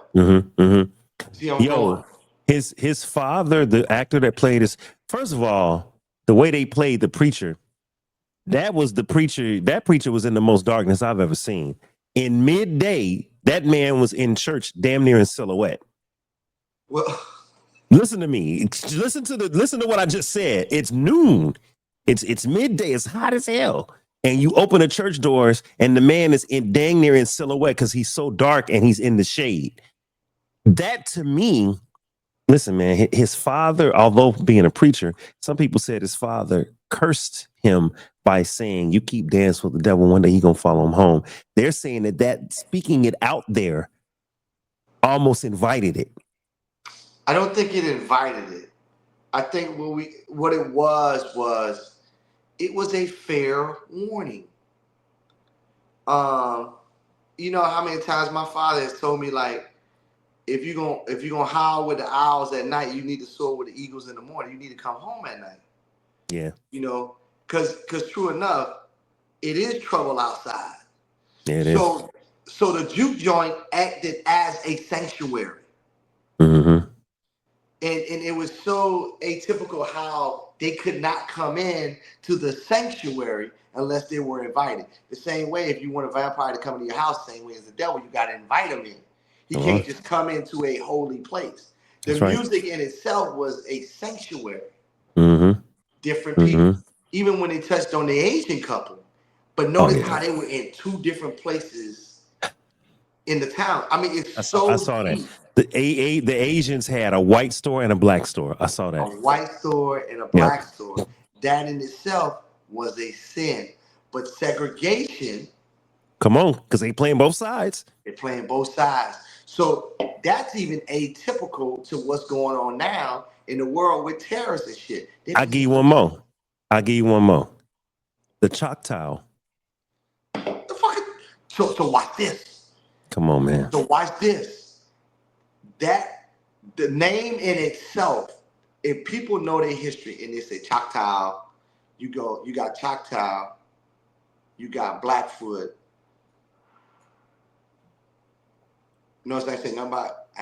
See where I'm going. His father, the actor that played first of all, the way they played the preacher, that was the preacher. That preacher was in the most darkness I've ever seen. In midday, that man was in church, damn near in silhouette. Well, listen to me. Listen to what I just said. It's noon. It's midday. It's hot as hell. And you open the church doors, and the man is dang near in silhouette because he's so dark and he's in the shade. That to me, listen, man, his father, although being a preacher, some people said his father cursed him by saying, you keep dancing with the devil, one day he gonna follow him home. They're saying that speaking it out there almost invited it. I don't think it invited it. I think what it was it was a fair warning. You know how many times my father has told me, like, if you're gonna howl with the owls at night, you need to soar with the eagles in the morning. You need to come home at night. Yeah. You know, because true enough, it is trouble outside. Yeah, it is. So the juke joint acted as a sanctuary. Mm-hmm. And it was so atypical how they could not come in to the sanctuary unless they were invited. The same way, if you want a vampire to come into your house, same way as the devil, you got to invite him in. He can't just come into a holy place. The music in itself was a sanctuary. Mm-hmm. Different people. Even when they touched on the Asian couple. But notice how they were in two different places in the town. I mean, I saw that. The Asians had a white store and a black store. I saw that. A white store and a black store. That in itself was a sin. But segregation. Come on, because they playing both sides. They're playing both sides. So that's even atypical to what's going on now in the world with terrorists and shit. I'll give you one more. The Choctaw. The fucking so watch this. Come on, man. So watch this. That the name in itself, if people know their history and they say Choctaw, you got Choctaw, you got Blackfoot. Notice I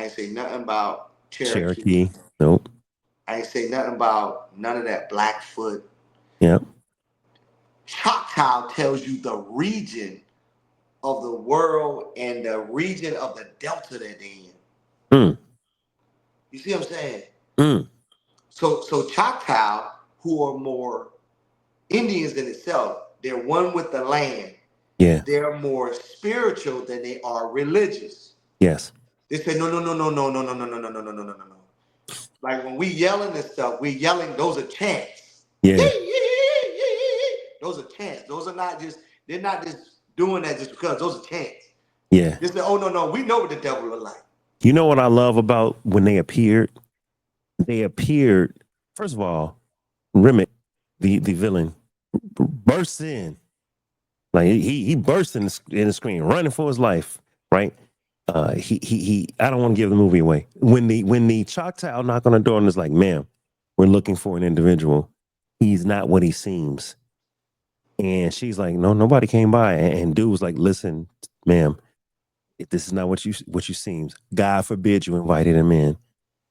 ain't say nothing about Cherokee. Nope. I ain't say nothing about none of that Blackfoot. Yep. Choctaw tells you the region of the world and the region of the delta that they're in. You see what I'm saying? Mm. So Choctaw, who are more Indians in itself, they're one with the land. Yeah. They're more spiritual than they are religious. Yes. They say no, no, no, no, no, no, no, no, no, no, no, no, no, no, no. Like when we yelling and stuff, we yelling. Those are chants. Yeah. Those are chants. Those are not just. They're not just doing that just because. Those are chants. Yeah. They say, oh no, no, we know what the devil look like. You know what I love about when they appeared? They appeared. First of all, Remick, the villain, bursts in. Like he bursts in the screen, running for his life. Right. He. I don't want to give the movie away. When the Choctaw knock on the door and is like, "Ma'am, we're looking for an individual. He's not what he seems." And she's like, "No, nobody came by." And dude was like, "Listen, ma'am, if this is not what you seems, God forbid you invited him in.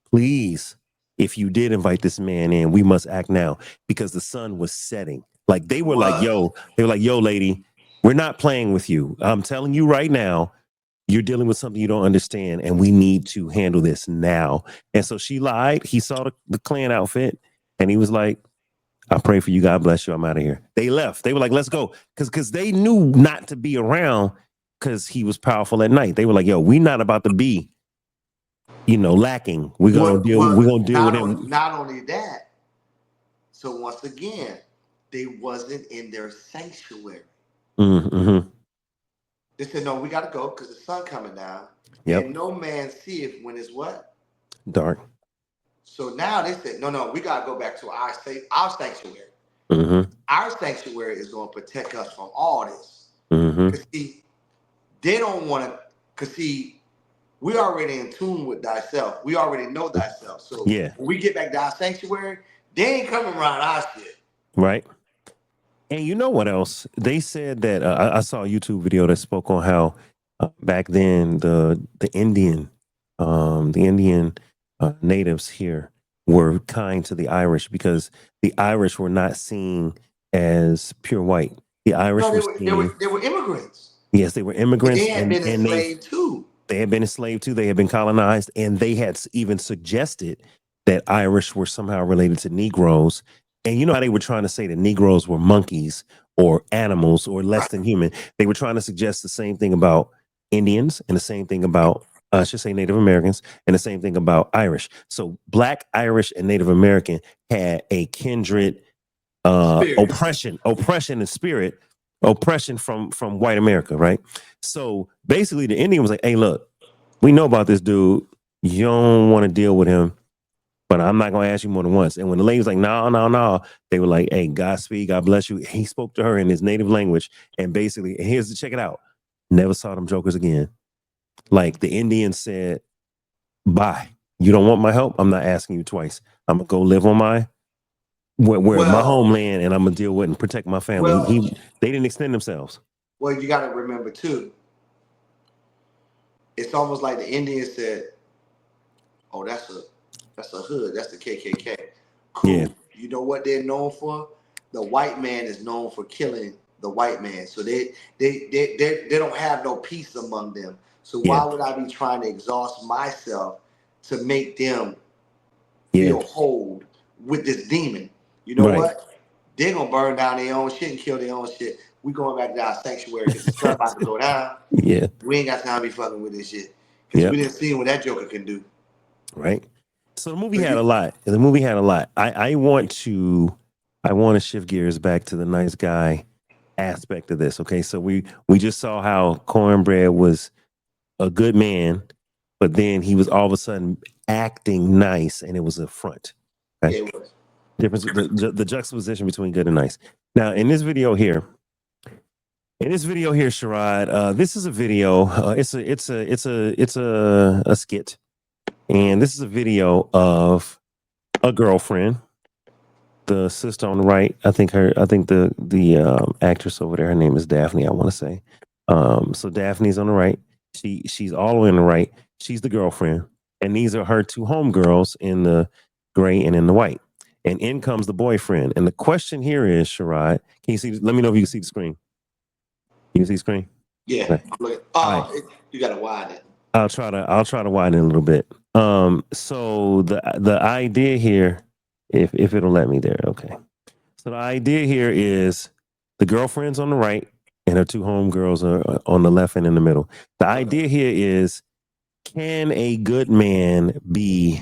Please, if you did invite this man in, we must act now," because the sun was setting. Like they were like, yo, lady, we're not playing with you. I'm telling you right now, you're dealing with something you don't understand, and we need to handle this now. And so she lied. He saw the Klan outfit, and he was like, I pray for you. God bless you. I'm out of here. They left. They were like, let's go. Because they knew not to be around because he was powerful at night. They were like, yo, we're not about to be, lacking. We're gonna deal with him. Not only that. So once again, they wasn't in their sanctuary. Mm-hmm. They said, no, we got to go because the sun coming down. Yep. And no man seeth when it's what? Dark. So now they said, no, we got to go back to our sanctuary. Mm-hmm. Our sanctuary is going to protect us from all this. Mm-hmm. Because see, they don't want to, because see, we already in tune with thyself. We already know thyself. So yeah, when we get back to our sanctuary, they ain't coming around our shit. Right. And you know what else? They said that I saw a YouTube video that spoke on how back then the Indian natives here were kind to the Irish because the Irish were not seen as pure white. The Irish they were immigrants. Yes, they were immigrants. But they had been enslaved too. They had been enslaved too. They had been colonized, and they had even suggested that Irish were somehow related to Negroes. And you know how they were trying to say that Negroes were monkeys or animals or less than human. They were trying to suggest the same thing about Indians and the same thing about, I should say, Native Americans, and the same thing about Irish. So Black, Irish, and Native American had a kindred oppression and spirit, oppression from white America, right? So basically the Indian was like, hey, look, we know about this dude. You don't want to deal with him, but I'm not going to ask you more than once. And when the lady was like, no, they were like, hey, Godspeed, God bless you. He spoke to her in his native language. And basically, check it out. Never saw them jokers again. Like the Indians said, bye. You don't want my help? I'm not asking you twice. I'm going to go live on my homeland, and I'm going to deal with and protect my family. They didn't extend themselves. Well, you got to remember too, it's almost like the Indians said, oh, that's a hood. That's the KKK. Cool. Yeah. You know what they're known for? The white man is known for killing the white man. So they don't have no peace among them. So why would I be trying to exhaust myself to make them feel whole with this demon? You know what? They're going to burn down their own shit and kill their own shit. We going back to our sanctuary because the sun about to go down. Yeah. We ain't got time to be fucking with this shit. Because we didn't see what that Joker can do. Right. So the movie had a lot. I want to shift gears back to the nice guy aspect of this. Okay. So we just saw how Cornbread was a good man, but then he was all of a sudden acting nice, and it was a front. Okay? Yeah, it was. Difference, the juxtaposition between good and nice. Now, in this video here, Sherrod, this is a video. It's a skit, and this is a video of a girlfriend. The sister on the right, I think the actress over there, her name is Daphne, I want to say. So Daphne's on the right. She's all the way on the right. She's the girlfriend, and these are her two homegirls in the gray and in the white. And in comes the boyfriend. And the question here is, Sherrod, can you see? Let me know if you can see the screen. You can see the screen? Yeah. Okay. Look, you got to widen it. I'll try to widen it a little bit. So the idea here, if it'll let me there, okay. So the idea here is the girlfriend's on the right and her two homegirls are on the left and in the middle. The idea here is, can a good man be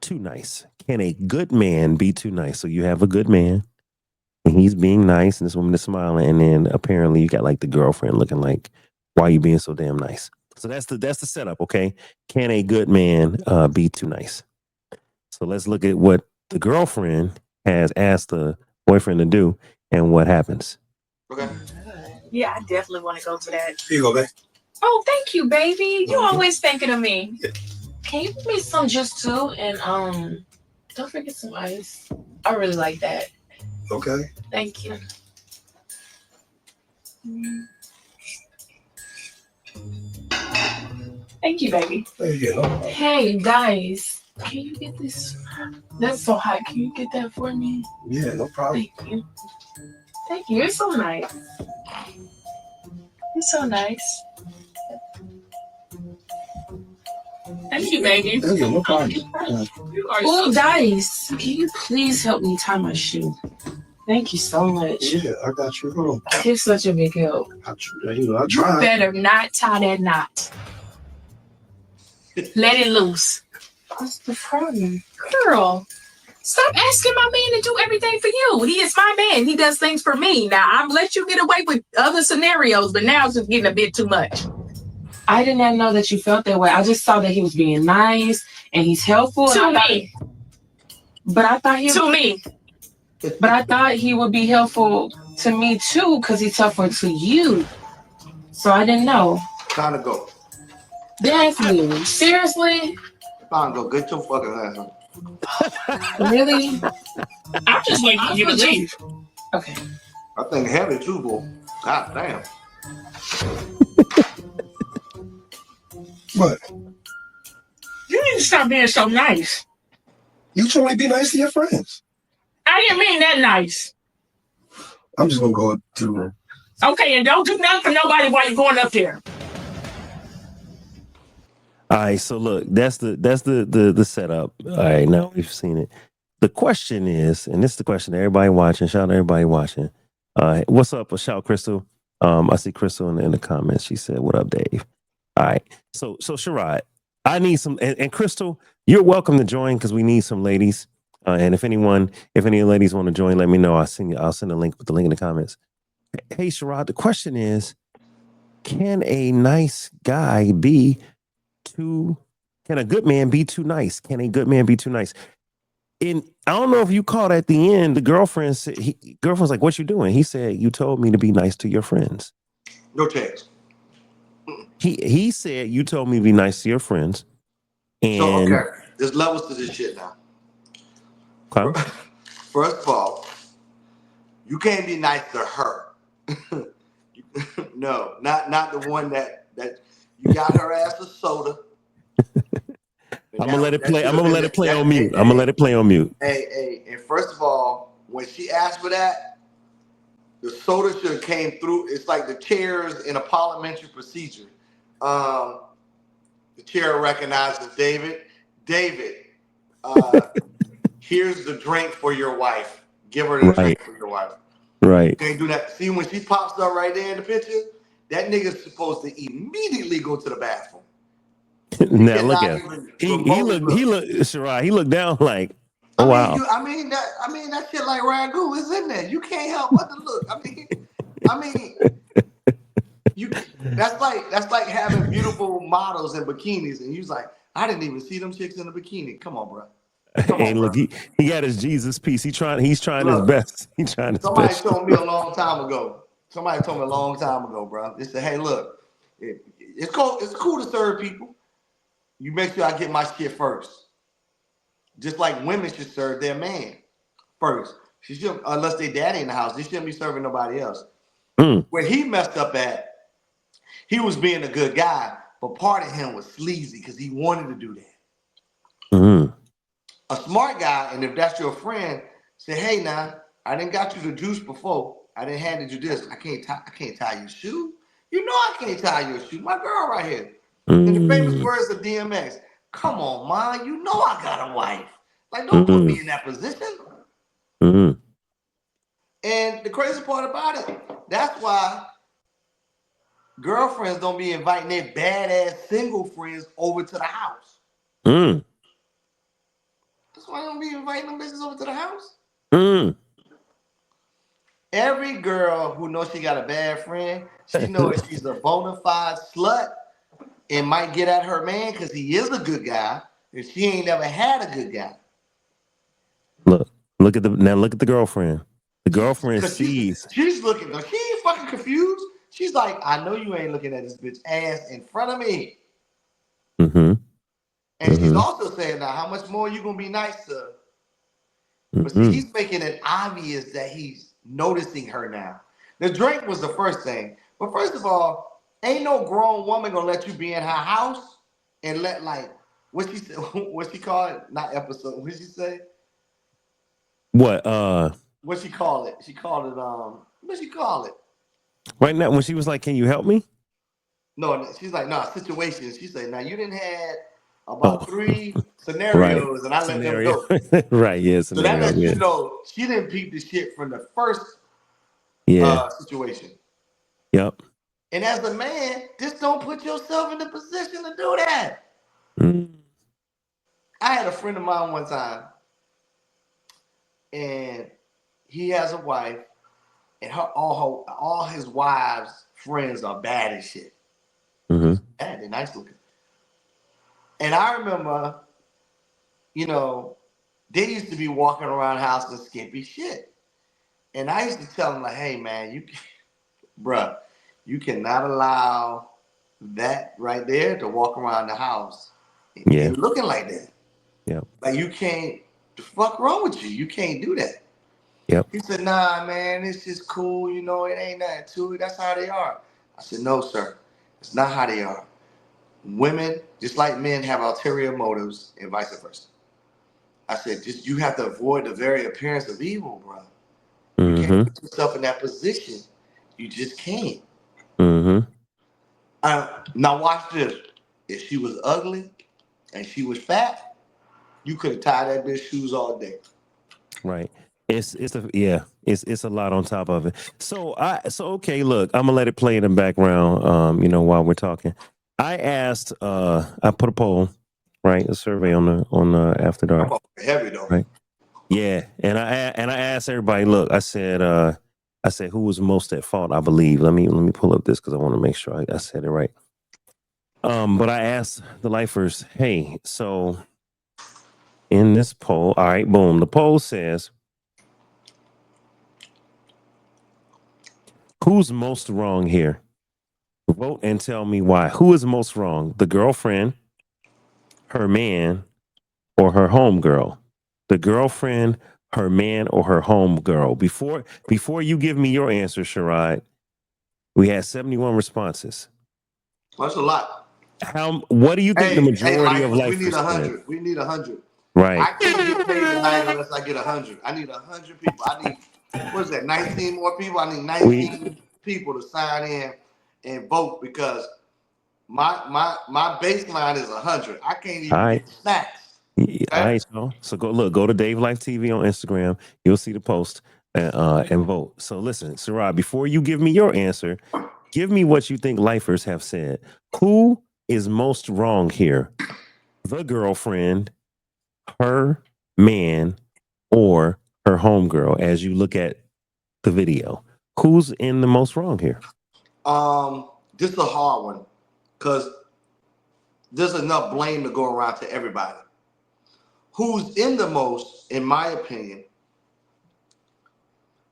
too nice? Can a good man be too nice? So you have a good man and he's being nice and this woman is smiling, and then apparently you got like the girlfriend looking like, why are you being so damn nice? So that's the setup, okay? Can a good man be too nice? So let's look at what the girlfriend has asked the boyfriend to do and what happens. Okay. Yeah, I definitely want to go to that. Here you go, babe. Oh, thank you, baby. You always thinking of me. Yeah. Can you give me some juice too? And don't forget some ice. I really like that. Okay. Thank you. Thank you, baby. There you go. Hey, guys. Can you get this? That's so hot. Can you get that for me? Yeah, no problem. Thank you. Thank you. You're so nice. You're so nice. Thank you, baby. There you go, no problem. You are so nice. Can you please help me tie my shoe? Thank you so much. Yeah, I got you. Hold on. You're such a big help. I You tried. better not tie that knot. Let it loose. What's the problem? Girl, stop asking my man to do everything for you. He is my man. He does things for me. Now, I've let you get away with other scenarios, but now it's just getting a bit too much. I did not know that you felt that way. I just saw that he was being nice and he's helpful. To me. But I thought he would be helpful to me too, because he's helpful to you. So I didn't know. Time to go. Definitely. Seriously? Time to go. Get your fucking ass on. Really? I'm just waiting for you to leave. Okay. I think heavy too, boy. God damn. What? You need to stop being so nice. You told me to be nice to your friends. I didn't mean that nice. I'm just gonna go to the room. Okay, and don't do nothing for nobody while you're going up there. All right, so look, that's the setup. All right, now we've seen it. The question is, and this is the question everybody watching, shout out everybody watching. What's up? Shout Crystal. I see Crystal in the comments. She said, "What up, Dave?" All right. So Sherrod, I need some, and Crystal, you're welcome to join because we need some ladies. And if any ladies want to join, let me know. I'll send a link with the link in the comments. Hey, Sherrod, the question is, can a nice guy be too? Can a good man be too nice? Can a good man be too nice? And I don't know if you caught at the end, the girlfriend's like, "What you doing?" He said, "You told me to be nice to your friends." No chance. He said, "You told me to be nice to your friends." And So, okay, there's levels to this shit now. okay. First of all, you can't be nice to her. No, not the one that you got her ass a soda. I'm gonna let it play. I'm gonna let it play on mute. I'm gonna let it play on mute. Hey, and first of all, when she asked for that, the soda should have came through. It's like the chairs in a parliamentary procedure. The chair recognizes David. David, here's the drink for your wife. Give her the drink for your wife. Right. You can't do that. See, when she pops up right there in the picture, that nigga's supposed to immediately go to the bathroom. Now look at him. He looked, Sherrod, he looked down like, oh, wow. I mean that shit like ragu is in there. You can't help but to look. I mean, that's like having beautiful models in bikinis, and you's like, I didn't even see them chicks in a bikini. Come on, bro. Hey, look, he got his Jesus piece. He's trying his best. He's trying his somebody best. told me a long time ago. Bro. They said, hey, look, it's cool to serve people. You make sure I get my shit first. Just like women should serve their man first. She should, unless they daddy in the house, they shouldn't be serving nobody else. Where he messed up at, he was being a good guy, but part of him was sleazy because he wanted to do that. Mm-hmm. A smart guy, and if that's your friend, say, hey, now, I didn't got you the juice before. I didn't handed you this. I can't tie your shoe. You know I can't tie your shoe. My girl right here. In the famous Mm. words of DMX, come on, ma, you know I got a wife. Like, don't put me in that position. Mm. And the crazy part about it, that's why girlfriends don't be inviting their badass single friends over to the house. Mm. That's why I don't be inviting them bitches over to the house. Mm. Every girl who knows she got a bad friend, she knows she's a bona fide slut and might get at her man because he is a good guy, and she ain't never had a good guy. Look at the girlfriend. The girlfriend Because sees. she's looking, she ain't fucking confused. She's like, I know you ain't looking at this bitch ass in front of me. Mm-hmm. And she's also saying now, how much more you gonna be nice to her? But see, he's making it obvious that he's noticing her now. The drink was the first thing. But first of all, ain't no grown woman gonna let you be in her house and let what she call it? Not episode. What she say? What? What she call it? She called it what she call it? Right now, when she was like, "Can you help me?" No, she's like, no, situations. She said, now you didn't had Oh, about 3 right. scenarios and I let them Scenario. go. Right. Yeah. So that Scenario. lets Yeah. you know she didn't peep the shit from the first Yeah. situation. Yep. And as a man, just don't put yourself in the position to do that. Mm. I had a friend of mine one time, and he has a wife, and all his wives' friends are bad as shit. Mm-hmm. Bad, they're nice looking. And I remember, they used to be walking around the house in skimpy shit. And I used to tell them, like, hey man, bruh, you cannot allow that right there to walk around the house Yeah. and looking like that. Yep. Like, you can't, the fuck wrong with you? You can't do that. Yep. He said, nah, man, it's just cool. It ain't nothing to it. That's how they are. I said, no, sir. It's not how they are. Women, just like men, have ulterior motives and vice versa. I said, you have to avoid the very appearance of evil, bro. You can't put yourself in that position. You just can't. Mm-hmm. Now watch this. If she was ugly and she was fat, you could have tied that bitch shoes all day. Right. It's a lot on top of it. So okay, look, I'm gonna let it play in the background while we're talking. I asked I put a poll, right? A survey on the After Dark. Heavy though. Right. Yeah. And I asked everybody, look, I said who was most at fault, I believe. Let me pull up this because I want to make sure I said it right. But I asked the lifers, hey, so in this poll, all right, boom, the poll says, who's most wrong here? Vote and tell me why. Who is most wrong? The girlfriend, her man, or her homegirl? The girlfriend, her man, or her homegirl? Before you give me your answer, Sherrod, we had 71 responses. That's a lot. What do you think the majority of lifers, we lifers need said? 100. We need 100. Right. I can't get paid tonight unless I get 100. I need 100 people. I need, what is that, 19 more people? I need 19 people to sign in and vote because my baseline is 100. I can't even get the snacks. Okay? All right, so go to DaveLifeTV on Instagram. You'll see the post and vote. So listen, Sarah, before you give me your answer, give me what you think lifers have said. Who is most wrong here? The girlfriend, her man, or her homegirl? As you look at the video, who's in the most wrong here? This is a hard one because there's enough blame to go around to everybody. Who's in the most, in my opinion,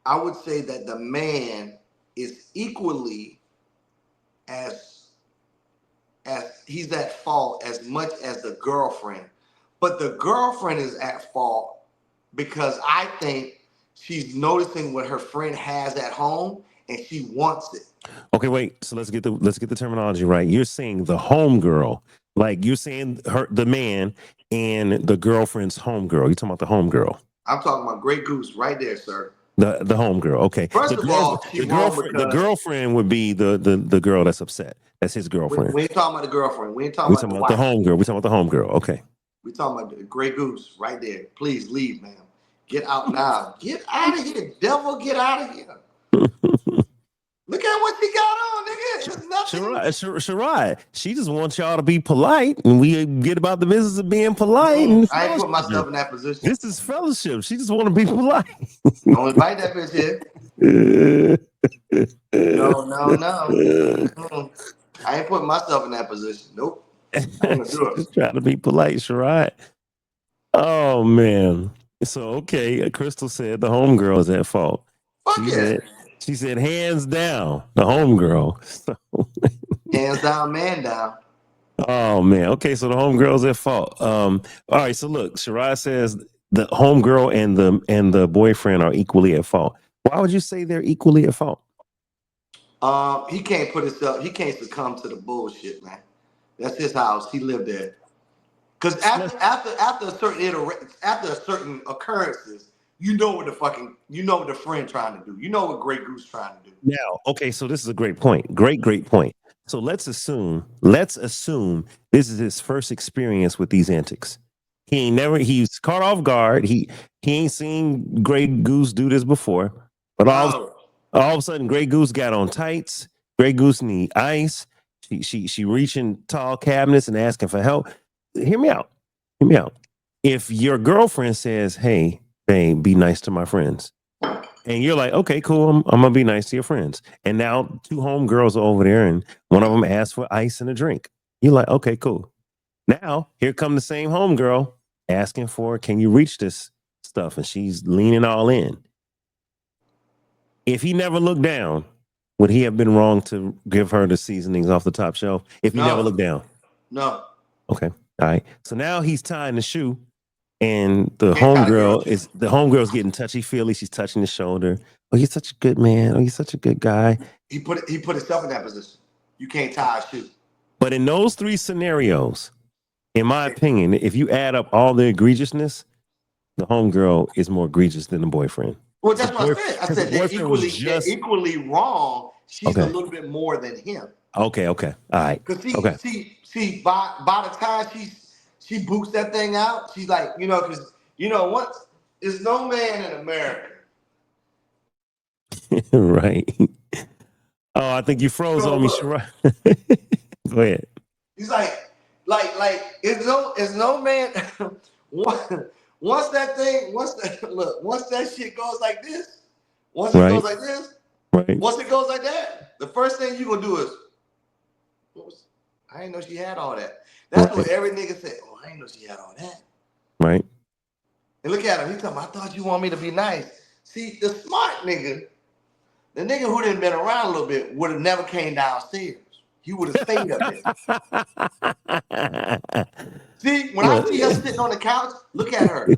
I would say that the man is equally as he's at fault as much as the girlfriend. But the girlfriend is at fault because I think she's noticing what her friend has at home and she wants it. Okay, wait. So let's get the terminology right. You're saying the homegirl, like you're saying the man and the girlfriend's homegirl. You're talking about the homegirl. I'm talking about Grey Goose right there, sir. The homegirl. Okay. First of all, she's wrong because the girlfriend would be the girl that's upset. That's his We girlfriend. ain't talking about the girlfriend. We ain't We talking talking about about the the wife. homegirl. We talking about the homegirl. Okay. We talking about the Grey Goose right there. Please leave, ma'am. Get out now. Get out of here, devil. Get out of here. Look at what she got on, nigga. It's nothing. Shirai, she just wants y'all to be polite, and we get about the business of being polite. And I ain't put myself in that position. this is fellowship. She just want to be polite. Don't invite that bitch here. No. I ain't putting myself in that position. Nope. I ain't gonna do it. Just trying to be polite, Shirai. Oh man. So okay, Crystal said the homegirl is at fault. Fuck yeah. She said hands down the homegirl. So, Hands down, man down. oh man. Okay, so the homegirl's at fault. All right. So look, Shirai says the homegirl and the boyfriend are equally at fault. Why would you say they're equally at fault? He can't put himself. He can't succumb to the bullshit, man. That's his house. He lived there. Because after a certain occurrences, you know what the friend trying to do. You know what Grey Goose trying to do. Now, okay, so this is a great point. Great point. So let's assume this is his first experience with these antics. He's caught off guard. He ain't seen Grey Goose do this before. But all of a sudden, Grey Goose got on tights. Grey Goose need ice. She reaching tall cabinets and asking for help. Hear me out. If your girlfriend says, "Hey, babe, be nice to my friends," and you're like, "Okay, cool, I'm gonna be nice to your friends," and now two homegirls are over there, and one of them asks for ice and a drink. You're like, "Okay, cool." Now here come the same homegirl asking for, "Can you reach this stuff?" And she's leaning all in. If he never looked down, would he have been wrong to give her the seasonings off the top shelf? If he never looked down, no. Okay. All right. So now he's tying the shoe, and the homegirl's getting touchy feely. She's touching his shoulder. Oh, you're such a good man. Oh, you're such a good guy. He put himself in that position. You can't tie a shoe. But in those three scenarios, in my opinion, if you add up all the egregiousness, the homegirl is more egregious than the boyfriend. Well, that's what I said. I said they're equally wrong. She's a little bit more than him. Okay. All right. Because see, by the time she boots that thing out, she's like, because what? There's no man in America. Right. Oh, I think you froze on me, Shirai. Go ahead. He's like, it's no man. Once that shit goes like this, once it goes like this, once it goes like that, the first thing you're gonna do is, I didn't know she had all that. That's what every nigga said. Oh, I didn't know she had all that. Right. And look at him. He's talking, I thought you want me to be nice. See, the smart nigga, the nigga who didn't been around a little bit, would have never came downstairs. He would have stayed up there. See, when I see her sitting on the couch, look at her.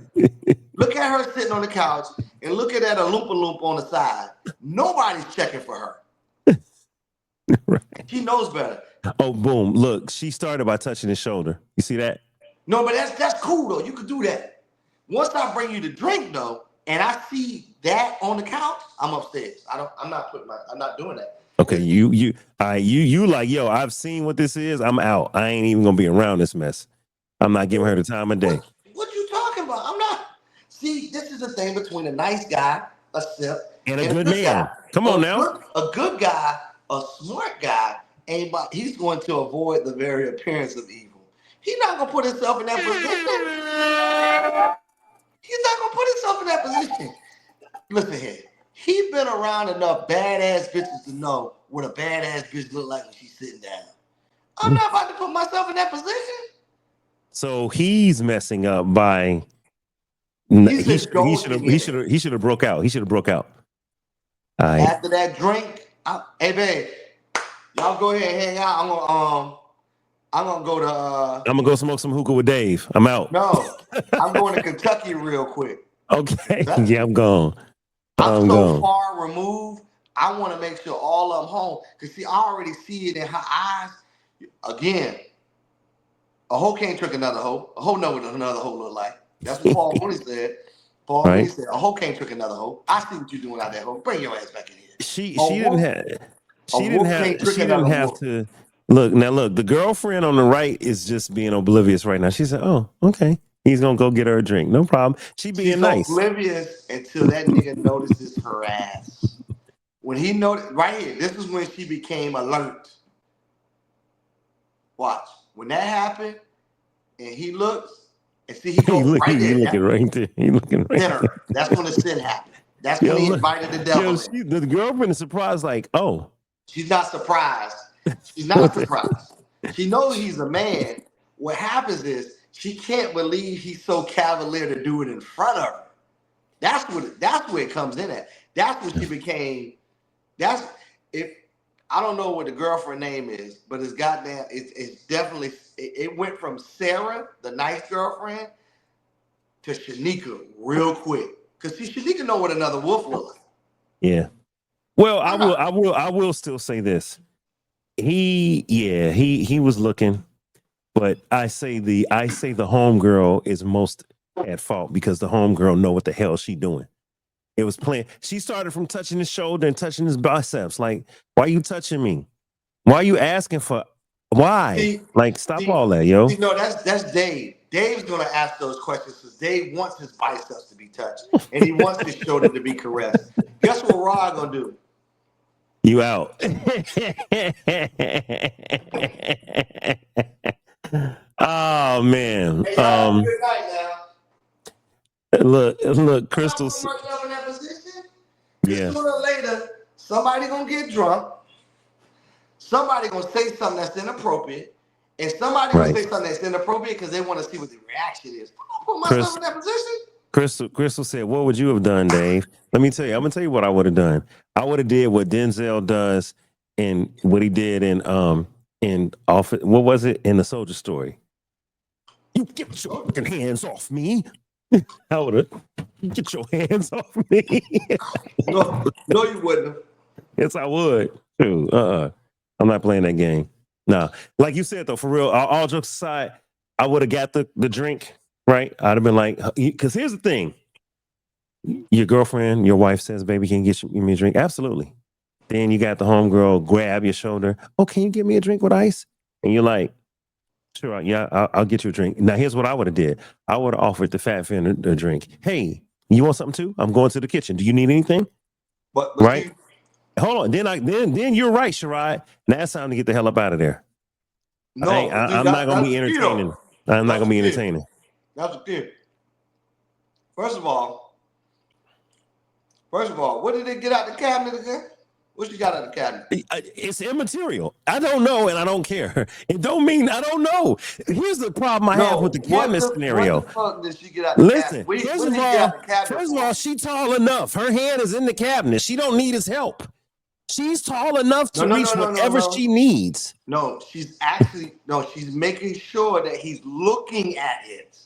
Look at her sitting on the couch and look at that Oompa Loompa on the side. Nobody's checking for her. Right. She knows better. Oh, boom. Look, she started by touching his shoulder. You see that? No, but that's cool, though. You could do that. Once I bring you the drink, though, and I see that on the couch, I'm upstairs. I'm not doing that. Okay, you like, yo, I've seen what this is. I'm out. I ain't even gonna be around this mess. I'm not giving her the time of day. What you talking about? I'm not. See, this is the thing between a nice guy, a simp, and a good man. Guy. Come on now. A good guy, a smart guy, he's going to avoid the very appearance of evil. He's not gonna put himself in that position. He's not gonna put himself in that position. Listen here. He's been around enough badass bitches to know what a badass bitch look like when she's sitting down. I'm not about to put myself in that position. So he's messing up by he should have broke out. He should have broke out. After that drink, hey babe, y'all go ahead and hang out. I'm gonna go to I'm gonna go smoke some hookah with Dave. I'm out. No, I'm going to Kentucky real quick. Okay. Yeah, I'm gone. I'm so far removed. I want to make sure all of them home. Because see, I already see it in her eyes. Again, a hoe can't trick another hoe. A hoe know what another hoe look like. That's what Paul Mooney said. Paul Mooney said, a hoe can't trick another hoe. I see what you're doing out there, hoe. Bring your ass back in here. She didn't have to Look, the girlfriend on the right is just being oblivious right now. She said, "Oh, okay. He's gonna go get her a drink. No problem." She being She's nice. oblivious until that nigga notices her ass. When he noticed, right here, this is when she became alert. Watch. When that happened, and he looks, and see, he goes right He there. looking right there. He looking right there. Sinner. That's when the sin happened. That's when he invited the devil in. The girlfriend is surprised, like, oh. She's not surprised. She's not surprised. She knows he's a man. What happens is she can't believe he's so cavalier to do it in front of her. That's where it comes in at. That's what she became. That's if I don't know what the girlfriend name is, but it's goddamn. It's definitely. It went from Sarah, the nice girlfriend, to Shanika real quick. Cause see, Shanika know what another wolf looks like. Yeah. Well, I will still say this. He was looking, but I say the homegirl is most at fault because the homegirl know what the hell she doing. It was playing. She started from touching his shoulder and touching his biceps. Like, why are you touching me? Why are you asking for? Why? Stop all that, yo. No, that's Dave. Dave's gonna ask those questions because Dave wants his biceps to be touched and he wants his shoulder to be caressed. Guess what Rod gonna do? You out. Oh man. Hey, y'all, good night now. Look, Crystal's. Yeah. Sooner or later, somebody gonna get drunk. Somebody gonna say something that's inappropriate, and somebody gonna say something that's inappropriate because they want to see what the reaction is. I'm gonna put myself in that position. Crystal said, "What would you have done, Dave?" Let me tell you. I'm gonna tell you what I would have done. I would have did what Denzel does, and what he did in what was it in the Soldier Story? You get your fucking hands off me! I would have. Get your hands off me! No, you wouldn't. Yes, I would. Dude, I'm not playing that game. No, like you said though, for real. All jokes aside, I would have got the drink. Right? I'd have been like, because here's the thing. Your girlfriend, your wife says, baby, can you give me a drink? Absolutely. Then you got the homegirl grab your shoulder. Oh, can you give me a drink with ice? And you're like, sure, yeah, I'll get you a drink. Now, here's what I would have did. I would have offered the fat fan a drink. Hey, you want something too? I'm going to the kitchen. Do you need anything? But right? Hold on. Then you're right, Sherrod. Now it's time to get the hell up out of there. No, I'm not going to be entertaining. I'm not going to be entertaining. That's the thing. First of all, what did they get out the cabinet again? What you got out the cabinet? It's immaterial. I don't know, and I don't care. It don't mean I don't know. Here's the problem I have with the cabinet scenario. What the fuck did she get out the Listen, cabinet? First of all, she's tall enough. Her hand is in the cabinet. She don't need his help. She's tall enough to reach whatever she needs. No, she's making sure that he's looking at it.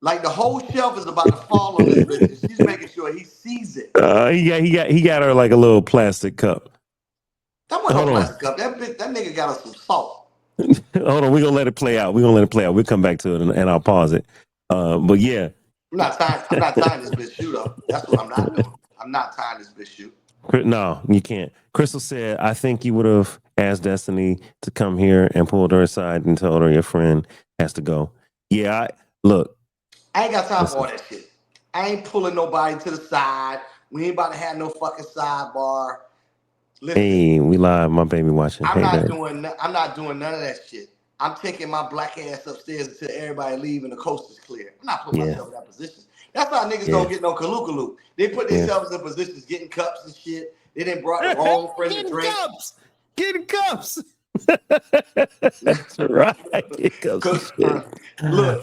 Like the whole shelf is about to fall on this bitch. She's making sure he sees it. He got her like a little plastic cup. That wasn't a plastic cup. That nigga got us some salt. Hold on, we're gonna let it play out. We'll come back to it and I'll pause it. But yeah. I'm not tying this bitch shoe though. That's what I'm not doing. I'm not tying this bitch shoe. No, you can't. Crystal said, I think you would have asked Destiny to come here and pulled her aside and told her your friend has to go. Yeah, look. I ain't got time for all that shit. I ain't pulling nobody to the side. We ain't about to have no fucking sidebar. Listen, hey, we live. My baby watching. I'm not doing none of that shit. I'm taking my black ass upstairs until everybody leave and the coast is clear. I'm not putting myself in that position. That's why niggas don't get no kalukalu. They put themselves in positions getting cups and shit. They didn't brought the wrong friend to drink. Getting cups. That's right. Look,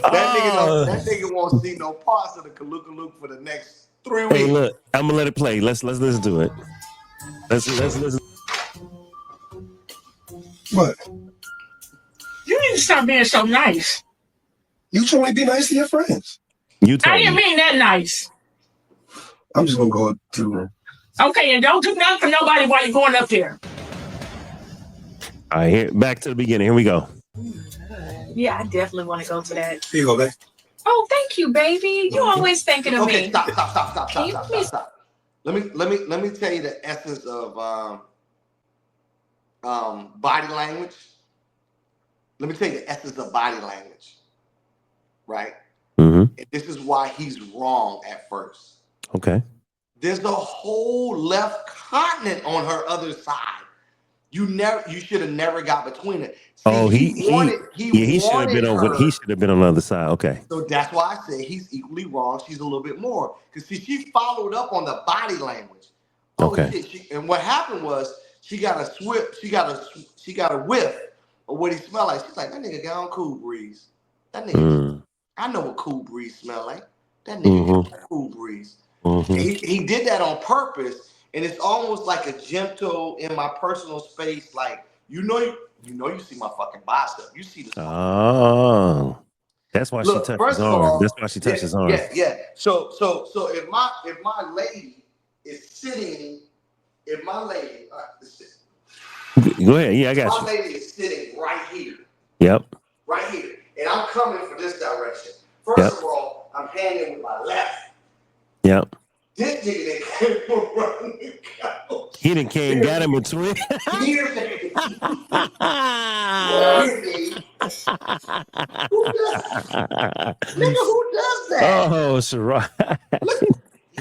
that nigga won't see no parts of the kalukalu for the next 3 weeks. Hey, look, I'm gonna let it play. Let's listen to it. Let's listen. What? You need to stop being so nice. You told me to be nice to your friends. I didn't mean that nice. I'm just gonna go to the room. Okay, and don't do nothing for nobody while you're going up there. All right, back to the beginning. Here we go. Yeah, I definitely want to go to that. Here you go, babe. Oh, thank you, baby. You always thinking of me. Okay, stop. Let me tell you the essence of body language. Let me tell you the essence of body language, right? Mm-hmm. And this is why he's wrong at first. Okay. There's a whole left continent on her other side. You should have never got between it. See, he should have been on. He should have been on the other side. Okay. So that's why I say he's equally wrong. She's a little bit more because see, she followed up on the body language. Oh Okay. shit! And what happened was she got a whiff of what he smelled like. She's like, that nigga got on Cool Breeze. That nigga, I know what Cool Breeze smell like. That nigga got Cool Breeze. Mm-hmm. And he did that on purpose, and it's almost like a gentle in my personal space, like you see my fucking bicep. You see the that's why look, she touched first his of arm. all, That's why she touched his arm. Yeah. So if my lady is sitting, if my lady, Go ahead. Yeah, I got my you. lady is sitting right here. Yep. Right here. And I'm coming from this direction. First of all, I'm handing with my left. Yep. This nigga that came around the couch. He done came, got him between. Here, baby. Nigga, who does that? Oh, Sherrod. Look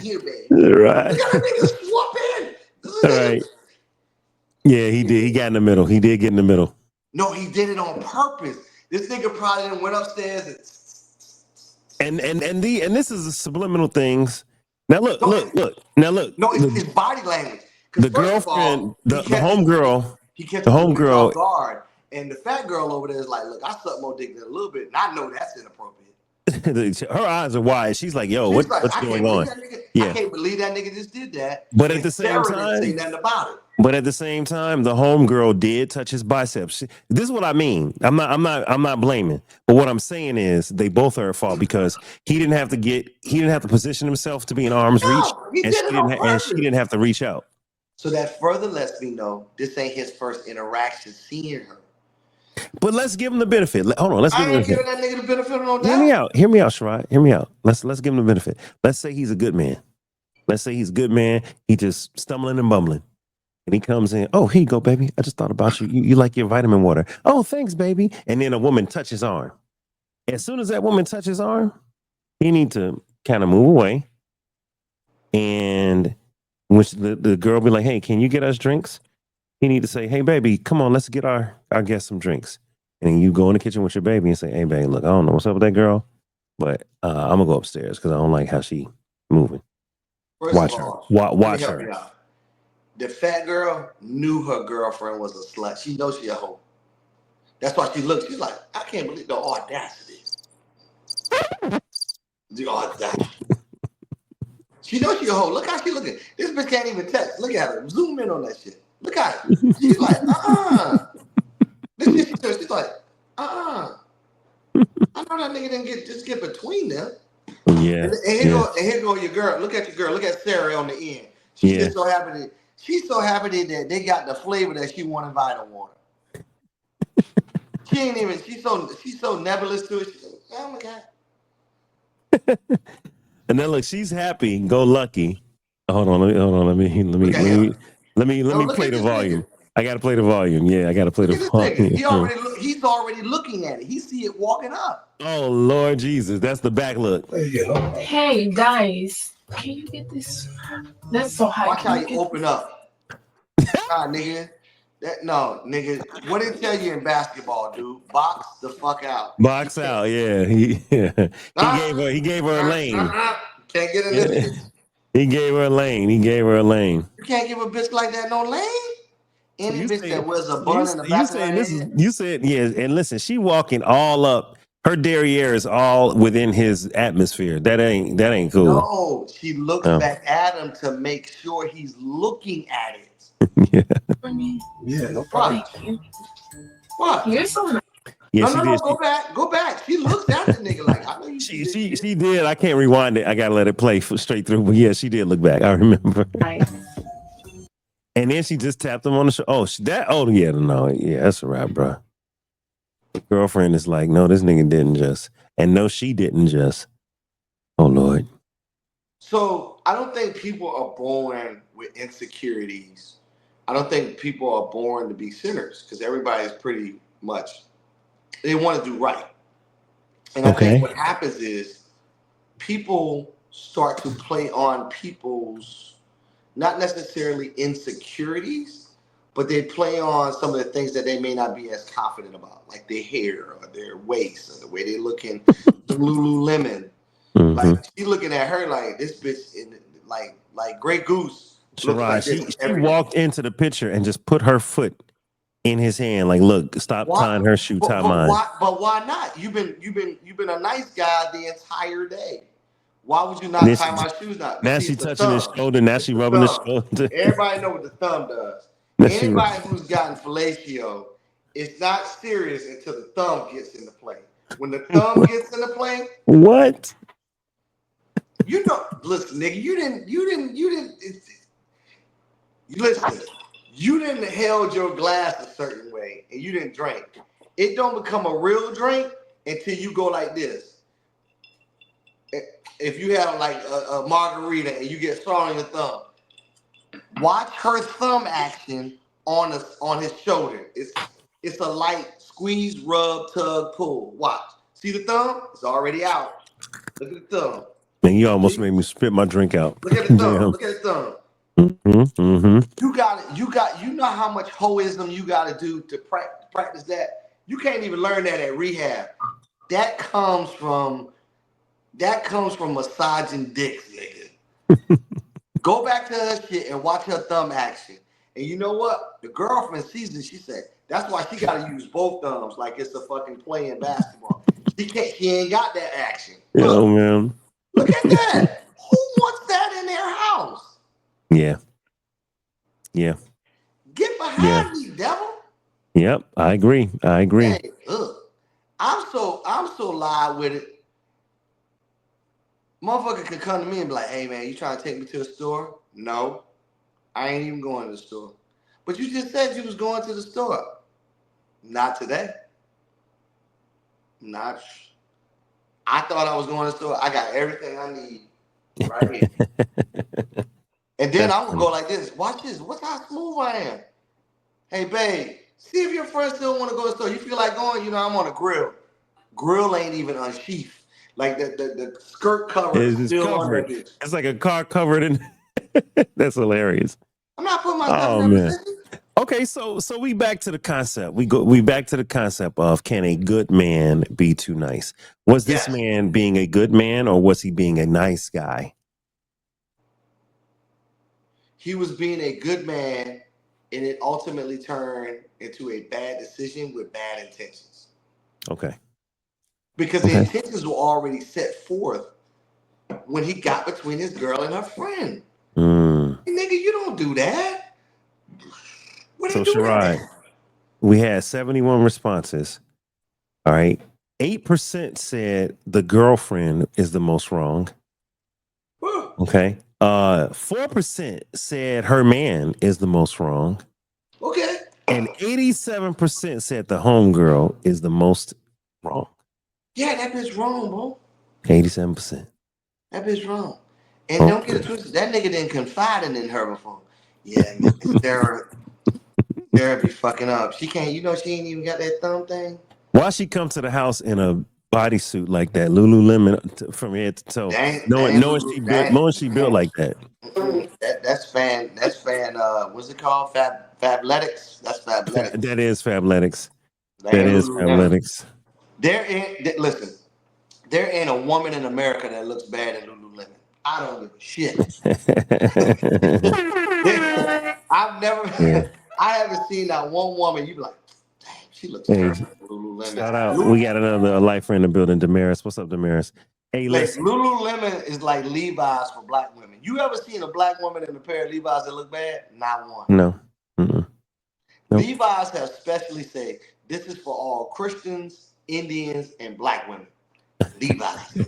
here, baby. Right. Look at that nigga swap in. All right. Yeah, he did. He got in the middle. He did get in the middle. No, he did it on purpose. This nigga probably done went upstairs and this is the subliminal things. Now look. Now look. No, it's body language. The girlfriend, the homegirl, he kept the homegirl off guard, and the fat girl over there is like, "Look, I suck more dick than a little bit, and I know that's inappropriate." Her eyes are wide. She's like, "Yo, what's going on?" I can't believe that nigga just did that. But at the same time, didn't say nothing about it. But at the same time, the homegirl did touch his biceps. This is what I mean. I'm not blaming. But what I'm saying is they both are at fault because he didn't have to position himself to be in arm's reach, and she didn't have to reach out. So that further lets me know this ain't his first interaction seeing her. But let's give him the benefit. Hold on, let's give him the benefit. I ain't giving that nigga the benefit of no doubt. Hear me out, Sherrod. Hear me out. Let's give him the benefit. Let's say he's a good man. He just stumbling and bumbling. And he comes in, oh, here you go, baby. I just thought about you. You like your vitamin water. Oh, thanks, baby. And then a woman touches his arm. As soon as that woman touches his arm, he need to kind of move away. And which the girl be like, hey, can you get us drinks? He need to say, hey, baby, come on, let's get our guest some drinks. And then you go in the kitchen with your baby and say, hey, baby, look, I don't know what's up with that girl, but I'm going to go upstairs because I don't like how she moving. Watch her. Watch her. The fat girl knew her girlfriend was a slut. She knows she a hoe. That's why she looked. She's like, I can't believe the audacity. The audacity. She knows she a hoe. Look how she looking. This bitch can't even text. Look at her. Zoom in on that shit. Look at her. She's like, This shit she's like, I know that nigga didn't get between them. Yeah. And here go your girl. Look at your girl. Look at Sarah on the end. She's just so happy. She's so happy that they got the flavor that she wanted Vita water. She ain't even. She's so nebulous to it. She's like, oh my god. And then look, she's happy, go lucky. Hold on. Let me play the volume. I gotta play the volume. Yeah, I gotta play the volume. He's already looking at it. He see it walking up. Oh Lord Jesus, that's the back look. Hey guys, can you get this? That's so high. Watch how you open up. Nah, nigga. Nigga. What did it tell you in basketball, dude? Box the fuck out. Box out, yeah. He gave her a lane. Can't get in this. He gave her a lane. You can't give a bitch like that no lane. Any bitch that wears a bun in the back of her head. You said, yeah, and listen, she walking all up. Her derriere is all within his atmosphere. That ain't cool. No, she looks back at him to make sure he's looking at it. Yeah, no problem. What? Here's some. Yeah, no, go back. She looks at the nigga like, I know you. She did. I can't rewind it. I gotta let it play straight through. But yeah, she did look back. I remember. Nice. And then she just tapped him on the shoulder. Yeah, that's a wrap, bro. The girlfriend is like, no, this nigga didn't just, and no, she didn't just. Oh Lord. So I don't think people are born with insecurities. I don't think people are born to be sinners because everybody's pretty much they want to do right. And I think what happens is people start to play on people's not necessarily insecurities, but they play on some of the things that they may not be as confident about, like their hair or their waist or the way they look in the Lululemon. Like she looking at her like this bitch in like Grey Goose. Sharad, she walked into the picture and just put her foot in his hand, like, look, stop tying her shoe, tie mine. But why not? You've been a nice guy the entire day. Why would you not tie my shoes now? Now she touching his shoulder. Now she rubbing his shoulder. Everybody know what the thumb does. Anybody who's gotten fellatio, it's not serious until the thumb gets into play. When the thumb gets into play, what? You know, listen, nigga, you didn't. Listen, you didn't held your glass a certain way and you didn't drink. It don't become a real drink until you go like this. If you have like a margarita and you get straw on your thumb, watch her thumb action on his shoulder. It's a light squeeze, rub, tug, pull. Watch. See the thumb? It's already out. Look at the thumb. Man, you almost made me spit my drink out. Look at the thumb. Look at the thumb. You know how much hoism you got to do to practice that. You can't even learn that at rehab. That comes from massaging dicks, nigga. Go back to her shit and watch her thumb action. And you know what? The girlfriend sees it. She said that's why she got to use both thumbs like it's a fucking playing basketball. She ain't got that action. Oh man, look at that. Who wants that in their house? Yeah. Get behind me, devil. Yep, I agree. Hey, look, I'm so live with it. Motherfucker could come to me and be like, hey man, you trying to take me to the store? No, I ain't even going to the store. But you just said you was going to the store. Not today. I thought I was going to the store. I got everything I need right here. And then I'm gonna go like this. Watch this. Watch how smooth I am. Hey babe, see if your friends still want to go to the store. You feel like going? You know, I'm on a grill. Grill ain't even unsheathed. Like the skirt cover is still covered. On it. It's like a car covered in. That's hilarious. I'm not putting myself in that position. Okay, so we back to the concept. We back to the concept of, can a good man be too nice? Was this man being a good man, or was he being a nice guy? He was being a good man, and it ultimately turned into a bad decision with bad intentions. Okay. Because the intentions were already set forth when he got between his girl and her friend. Hey, nigga, you don't do that. So, Sharad, we had 71 responses. All right. 8% said the girlfriend is the most wrong. Okay. 4% said her man is the most wrong. Okay. And 87% said the homegirl is the most wrong. Yeah, that bitch wrong, bro. 87%. That bitch wrong. And don't get it twisted. That nigga didn't confide in her before. Yeah, man. Sarah be fucking up. She can't, she ain't even got that thumb thing. Why she come to the house in a bodysuit like that, Lululemon from head to toe, knowing she built like that? That's fan. What's it called? Fabletics. That's Fabletics. That is Fabletics. That is Fabletics. Listen, there ain't a woman in America that looks bad in Lululemon. I don't give a shit. I haven't seen that one woman. You be like, damn, she looks terrible in Lululemon. Shout out. We got another life friend in the building, Damaris. What's up, Damaris? Hey, listen. Lululemon is like Levi's for black women. You ever seen a black woman in a pair of Levi's that look bad? Not one. No. Nope. Levi's have specially said this is for all Christians, Indians, and black women. Levi's.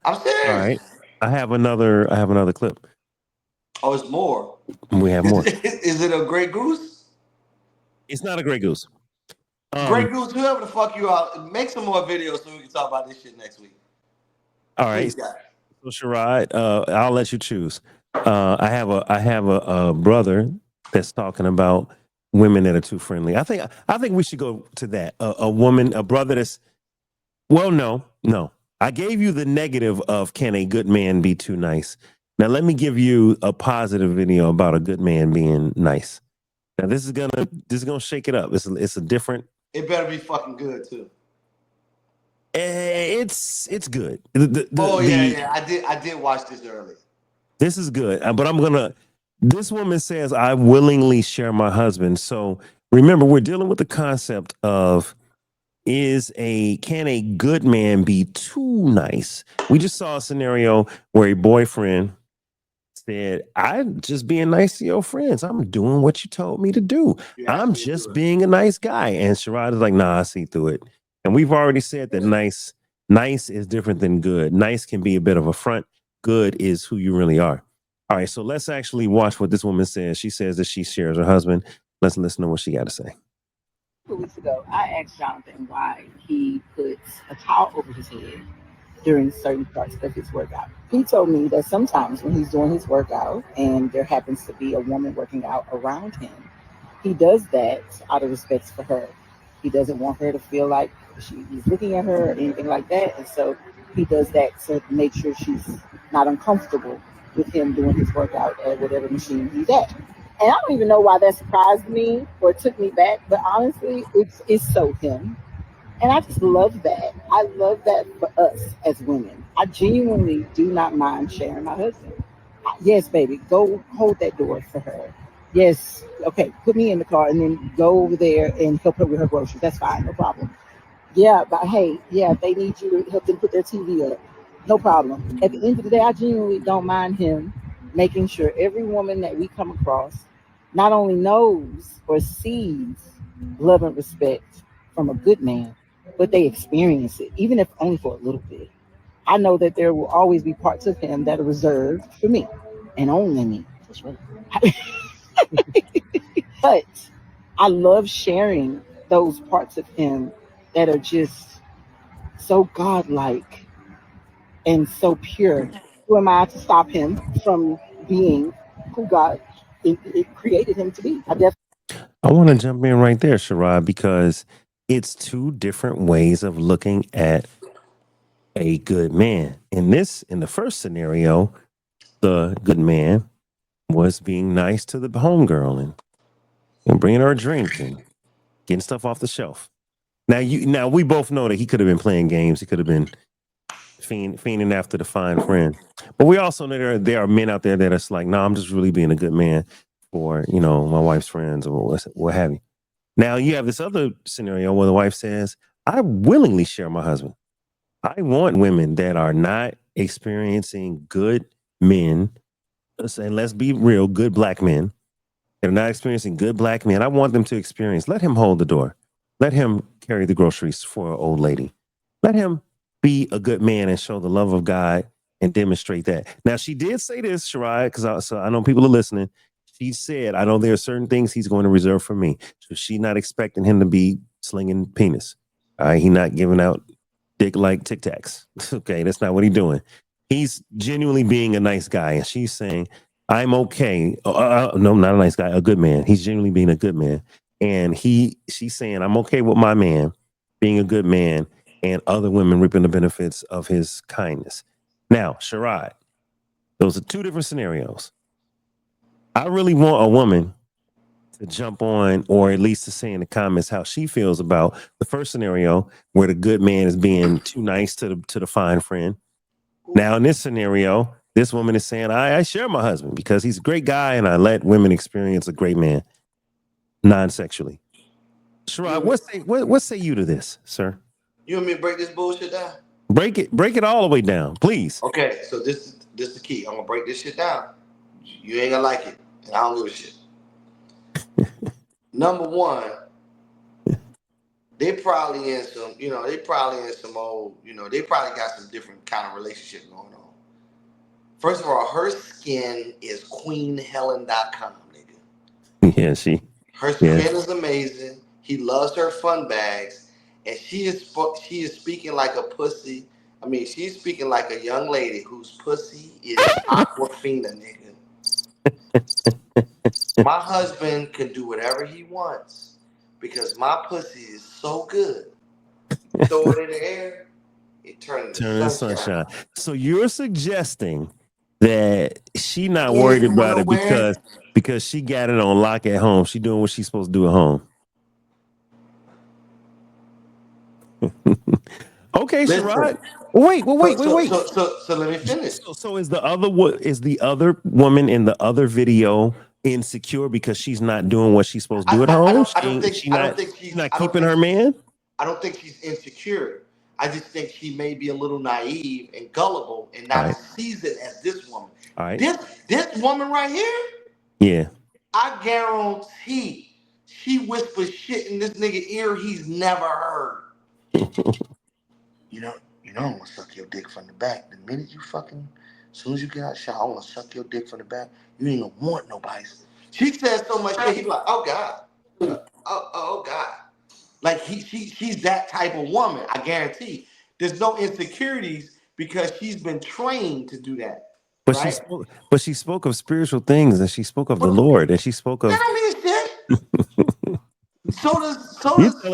I'm serious. All right. I have another clip. Oh, it's more. We have more. Is it a Grey Goose? It's not a Grey Goose. Grey Goose, whoever the fuck you are, make some more videos so we can talk about this shit next week. All right. So Sharad, I'll let you choose. I have a brother that's talking about women that are too friendly. I think we should go to that. A woman, a brother that's no. I gave you the negative of can a good man be too nice. Now let me give you a positive video about a good man being nice. Now this is gonna shake it up. It's a different. It better be fucking good too. It's good. I did watch this early. This is good, but this woman says, I willingly share my husband. So remember, we're dealing with the concept of can a good man be too nice? We just saw a scenario where a boyfriend said, I'm just being nice to your friends. I'm doing what you told me to do. I'm just being a nice guy. And Sherrod is like, nah, I see through it. And we've already said that nice is different than good. Nice can be a bit of a front. Good is who you really are. All right, so let's actually watch what this woman says. She says that she shares her husband. Let's listen to what she got to say. 2 weeks ago, I asked Jonathan why he puts a towel over his head during certain parts of his workout. He told me that sometimes when he's doing his workout and there happens to be a woman working out around him, he does that out of respect for her. He doesn't want her to feel like he's looking at her or anything like that. And so he does that to make sure she's not uncomfortable with him doing his workout at whatever machine he's at. And I don't even know why that surprised me or took me back, but honestly, it's so him. And I just love that. I love that for us as women. I genuinely do not mind sharing my husband. Yes, baby, go hold that door for her. Yes, okay, put me in the car and then go over there and help her with her groceries. That's fine, no problem. Yeah, but hey, yeah, they need you to help them put their TV up. No problem. At the end of the day, I genuinely don't mind him making sure every woman that we come across not only knows or sees love and respect from a good man, but they experience it, even if only for a little bit. I know that there will always be parts of him that are reserved for me and only me. That's right. But I love sharing those parts of him that are just so godlike and so pure. Who am I to stop him from being who God it created him to be? I want to jump in right there, Sherrod, because it's two different ways of looking at a good man. In the first scenario, the good man was being nice to the homegirl and bringing her a drink and getting stuff off the shelf. Now we both know that he could have been playing games. He could have been fiending after the fine friend. But we also know there are men out there that are like, no, I'm just really being a good man for, my wife's friends or what have you. Now you have this other scenario where the wife says, I willingly share my husband. I want women that are not experiencing good men, and let's be real, good black men. They're not experiencing good black men. I want them to experience. Let him hold the door. Let him carry the groceries for an old lady. Let him be a good man and show the love of God and demonstrate that. Now, she did say this, Shirai, because I know people are listening. She said, I know there are certain things he's going to reserve for me. So she's not expecting him to be slinging penis. All right, he's not giving out dick like Tic Tacs. Okay, that's not what he's doing. He's genuinely being a nice guy. And she's saying, I'm okay. No, not a nice guy, a good man. He's genuinely being a good man. And she's saying, I'm okay with my man being a good man and other women reaping the benefits of his kindness. Now, Sherrod, those are two different scenarios. I really want a woman to jump on, or at least to say in the comments how she feels about the first scenario where the good man is being too nice to the fine friend. Now, in this scenario, this woman is saying, I share my husband because he's a great guy and I let women experience a great man non-sexually. Sherrod, what say you to this, sir? You want me to break this bullshit down? Break it all the way down, please. Okay, so this is the key. I'm gonna break this shit down. You ain't gonna like it, and I don't give a shit. Number one, they probably in some, they probably got some different kind of relationship going on. First of all, her skin is queenhelen.com, nigga. Yeah, her skin is amazing. He loves her fun bags, and she is speaking like a pussy. I mean, she's speaking like a young lady whose pussy is aquafina, nigga. My husband can do whatever he wants because my pussy is so good. Throw it in the air, it turns Turn into sunshine. sunshine. So you're suggesting that she not He ain't worried going about it nowhere. because she got it on lock at home. She doing what she's supposed to do at home. Okay, Listen. Sherrod. Wait. So let me finish. So is the other woman in the other video insecure because she's not doing what she's supposed to do at home? I don't think She's not keeping her man. I don't think she's insecure. I just think she may be a little naive and gullible and not as seasoned as this woman. All right. This woman right here, Yeah. I guarantee she whispers shit in this nigga ear he's never heard. You know, I'm gonna suck your dick from the back. The minute you fucking, as soon as you get out of the shower, I'm gonna suck your dick from the back. You ain't gonna want nobody. She says so much shit, he be like, oh God. Oh God. Like she's that type of woman, I guarantee. There's no insecurities because she's been trained to do that. But right? she spoke of spiritual things, and she spoke of the Lord, and she spoke of. That don't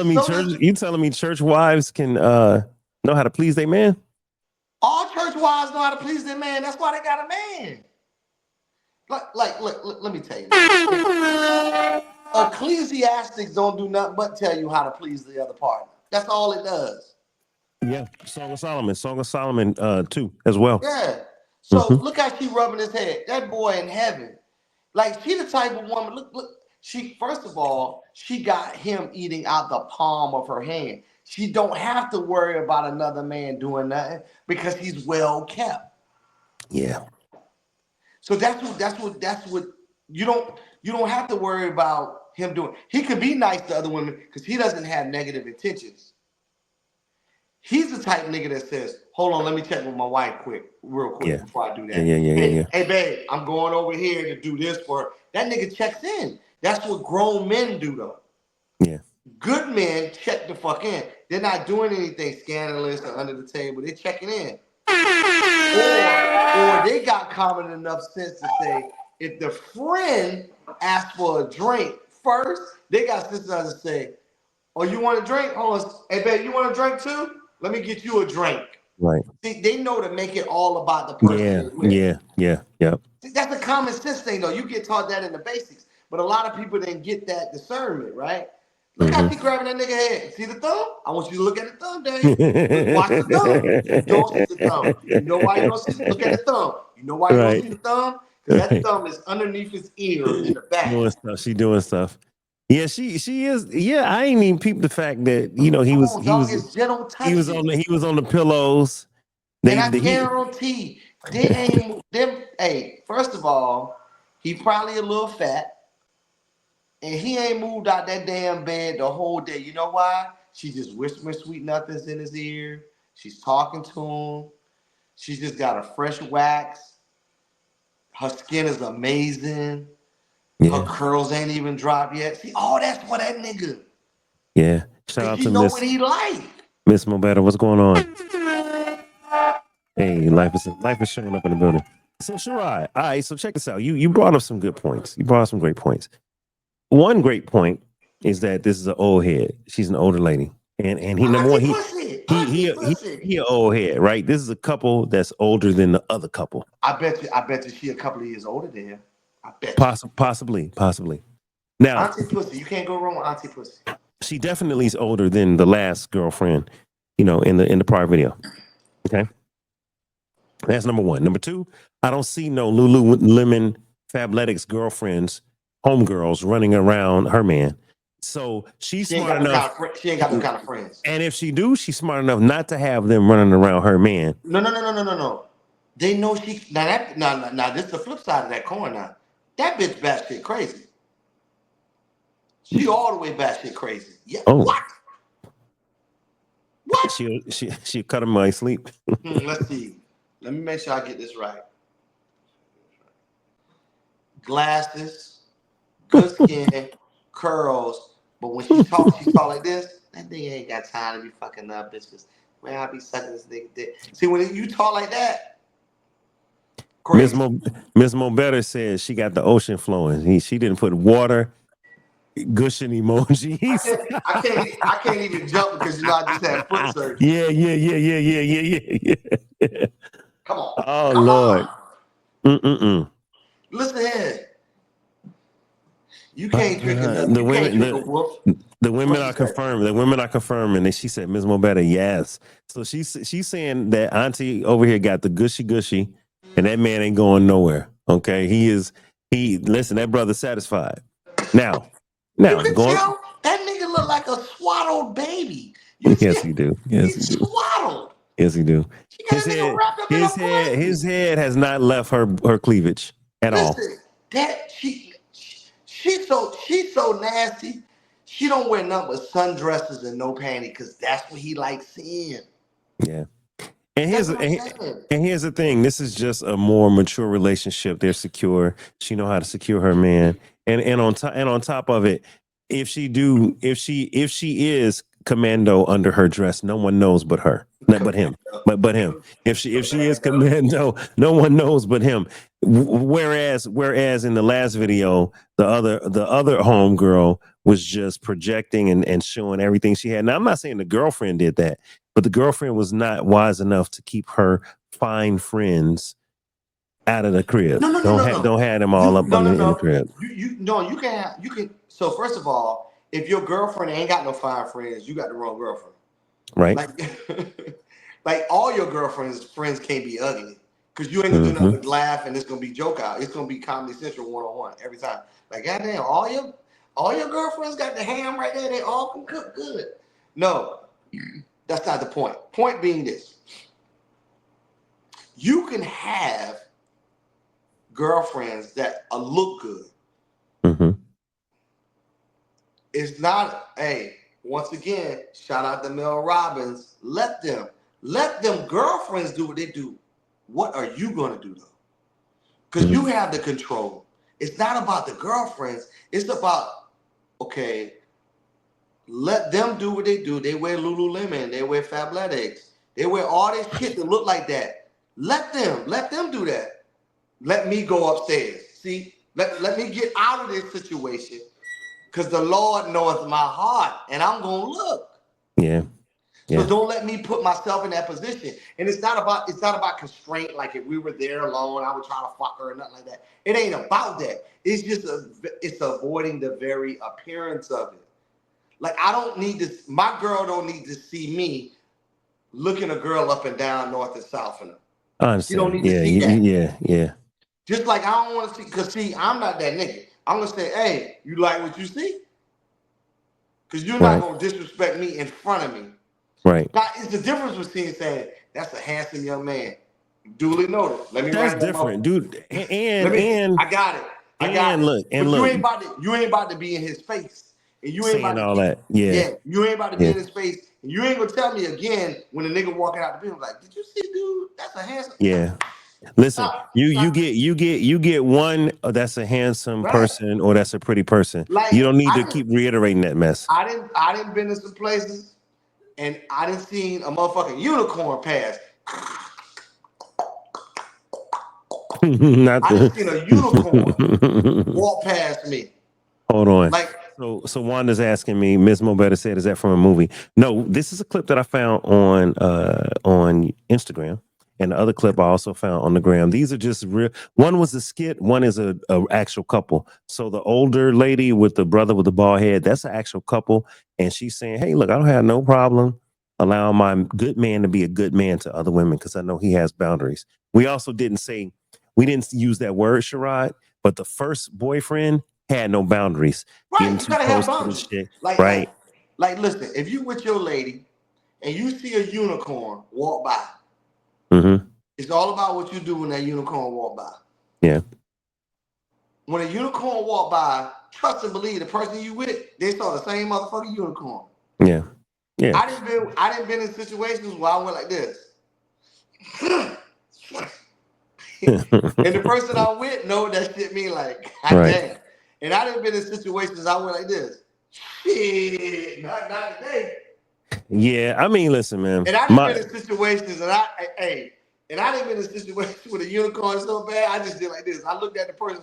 mean shit. You telling me church wives can know how to please their man? All church wives know how to please their man. That's why they got a man. Look, let me tell you. Ecclesiastics don't do nothing but tell you how to please the other party. That's all it does. Yeah, Song of Solomon 2 as well. Yeah. So look how she rubbing his head. That boy in heaven. Like, she the type of woman, look, she, first of all, she got him eating out the palm of her hand. She don't have to worry about another man doing nothing because he's well kept. Yeah. So that's what you don't have to worry about him doing. He could be nice to other women because he doesn't have negative intentions. He's the type of nigga that says, hold on, let me check with my wife real quick before I do that. Yeah. Hey, babe, I'm going over here to do this for her. That nigga checks in. That's what grown men do, though. Yeah. Good men check the fuck in. They're not doing anything scandalous or under the table. They're checking in. Or they got common enough sense to say, if the friend asks for a drink first, they got sense enough to say, oh, you want a drink? Hold on. Hey, babe, you want a drink too? Let me get you a drink. Right. See, they know to make it all about the person. Yeah. See, that's a common sense thing, though. You get taught that in the basics. But a lot of people didn't get that discernment, right? Look how she grabbing that nigga head. See the thumb? I want you to look at the thumb, Dave. Watch the thumb. You don't see the thumb. You know why you don't see it? Look at the thumb. You know why you don't see the thumb? Because that thumb is underneath his ear in the back. She doing stuff. Yeah, she is. Yeah, I ain't even peeped the fact that he was on the pillows. And I guarantee they ain't them. Hey, first of all, he probably a little fat. And he ain't moved out that damn bed the whole day. You know why? She just whispering sweet nothings in his ear. She's talking to him. She's just got a fresh wax. Her skin is amazing. Her curls ain't even dropped yet. See, that's for that nigga. Yeah. Shout out to what he like. Miss Mobetta. What's going on? Hey, life is showing up in the building. So Sherrod, all right, so check this out. You brought up some good points. You brought up some great points. One great point is that this is an old head. She's an older lady. And he number one, he an old head, right? This is a couple that's older than the other couple. I bet you she a couple of years older than him. I bet Possibly. Now, Auntie Pussy, you can't go wrong with Auntie Pussy. She definitely is older than the last girlfriend, in the prior video. Okay. That's number one. Number two, I don't see no Lululemon Fabletics girlfriends, homegirls running around her man. So she's smart enough. She ain't got no kind of friends. And if she do, she's smart enough not to have them running around her man. No. They know she now this is the flip side of that coin now. That bitch batshit crazy. She all the way batshit crazy. Yeah. Oh. What? She cut him my sleep. Let's see. Let me make sure I get this right. Glasses, good skin, curls, but when she talk like this. That nigga ain't got time to be fucking up bitches. Man, I be sucking this nigga dick. See, when you talk like that, Miss Crazy. Mo Better said she got the ocean flowing. She didn't put water gushing emojis. I can't even jump because I just had foot surgery. Yeah. Come on. Oh Come Lord. on. Listen here. You can't drink enough. The You can't women, drink a wolf. the women What are you say? confirmed. The women are confirming, and she said, "Ms. Mo Better, yes." So she's saying that Auntie over here got the gushy, and that man ain't going nowhere. Okay, listen. That brother's satisfied. Now You can going. tell that nigga look like a swaddled baby. You Yes, see, he do. Yes, he he's do. swaddled. Yes, he do. She got a nigga wrapped up in a blanket. His head has not left her cleavage at all. Listen, that she's so nasty. She don't wear nothing but sundresses and no panty because that's what he likes seeing. Yeah. And That's what I'm saying. here's the thing. This is just a more mature relationship. They're secure. She know how to secure her man. And on top of it, if she is commando under her dress, no one knows but her. Not but him. But him. If she is commando, no one knows but him. Whereas in the last video, the other homegirl was just projecting and showing everything she had. Now I'm not saying the girlfriend did that, but the girlfriend was not wise enough to keep her fine friends out of the crib. No. Don't have them all up under in the crib. You can. So first of all, if your girlfriend ain't got no fine friends, you got the wrong girlfriend. Right. Like all your girlfriends' friends can't be ugly because you ain't gonna do nothing but laugh and it's gonna be joke out. It's gonna be Comedy Central 101 every time. Like goddamn, all your girlfriends got the ham right there. They all can cook good. No, that's not the point. Point being this: you can have girlfriends that look good. Mm-hmm. It's not, hey, once again, shout out to Mel Robbins. Let them girlfriends do what they do. What are you going to do, though? Because you have the control. It's not about the girlfriends. It's about, okay, let them do what they do. They wear Lululemon. They wear Fabletics. They wear all this shit that look like that. Let them do that. Let me go upstairs. See, let me get out of this situation. Because the Lord knoweth my heart, and I'm gonna look. Yeah. So don't let me put myself in that position. And it's not about constraint. Like if we were there alone, I would try to fuck her or nothing like that. It ain't about that. It's just it's avoiding the very appearance of it. Like my girl don't need to see me looking a girl up and down, north and south in her. I understand. You don't need to see that. Yeah. Just like I don't want to see, because see, I'm not that nigga. I'm gonna say, hey, you like what you see? Because you're not gonna disrespect me in front of me. Right. Now, it's the difference between saying that's a handsome young man. Duly noted. Let me That's write that different, dude. I got it. Look. You ain't about to be in his face. And you ain't saying about all to that. Yeah. You ain't about to be in his face. And you ain't gonna tell me again when the nigga walking out the building like, did you see, dude? That's a handsome. Yeah. Listen, you get one. That's a handsome person, or that's a pretty person. Like, you don't need to keep reiterating that mess. I didn't been to some places, and I didn't seen a motherfucking unicorn pass. I didn't seen a unicorn walk past me. Hold on. Like, so Wanda's asking me, Ms. Mobetta said, is that from a movie? No, this is a clip that I found on Instagram. And the other clip I also found on the gram. These are just real. One was a skit. One is a actual couple. So the older lady with the brother with the bald head, that's an actual couple. And she's saying, hey, look, I don't have no problem allowing my good man to be a good man to other women because I know he has boundaries. We didn't use that word, Sherrod, but the first boyfriend had no boundaries. right, you gotta have boundaries. Shit, like, right. Like, listen, if you with your lady and you see a unicorn walk by, it's all about what you do when that unicorn walk by. Yeah. When a unicorn walk by, trust and believe the person you with, they saw the same motherfucking unicorn. Yeah. Yeah. I didn't been in situations where I went like this. And the person I'm with know that shit mean like, God damn. And I didn't been in situations I went like this. Shit, not today. Yeah, I mean, listen, man. And I done been in situations and And I didn't been in a situation with a unicorn so bad. I just did like this. I looked at the person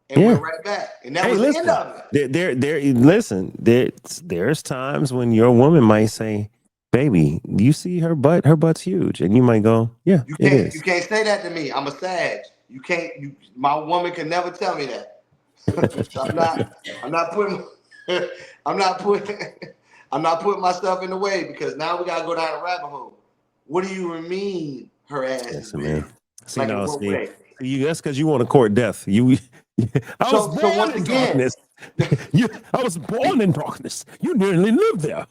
and went right back. And that was the end of it. There's times when your woman might say, baby, do you see her butt? Her butt's huge. And you might go, yeah, you it is. You can't say that to me. I'm a Sag. You can't. My woman can never tell me that. I'm not putting myself in the way, because now we gotta go down a rabbit hole. What do you mean her ass is big? Man. See, like no, in what way? That's because you want to court death. I was born in darkness. I was born in darkness. You nearly lived there.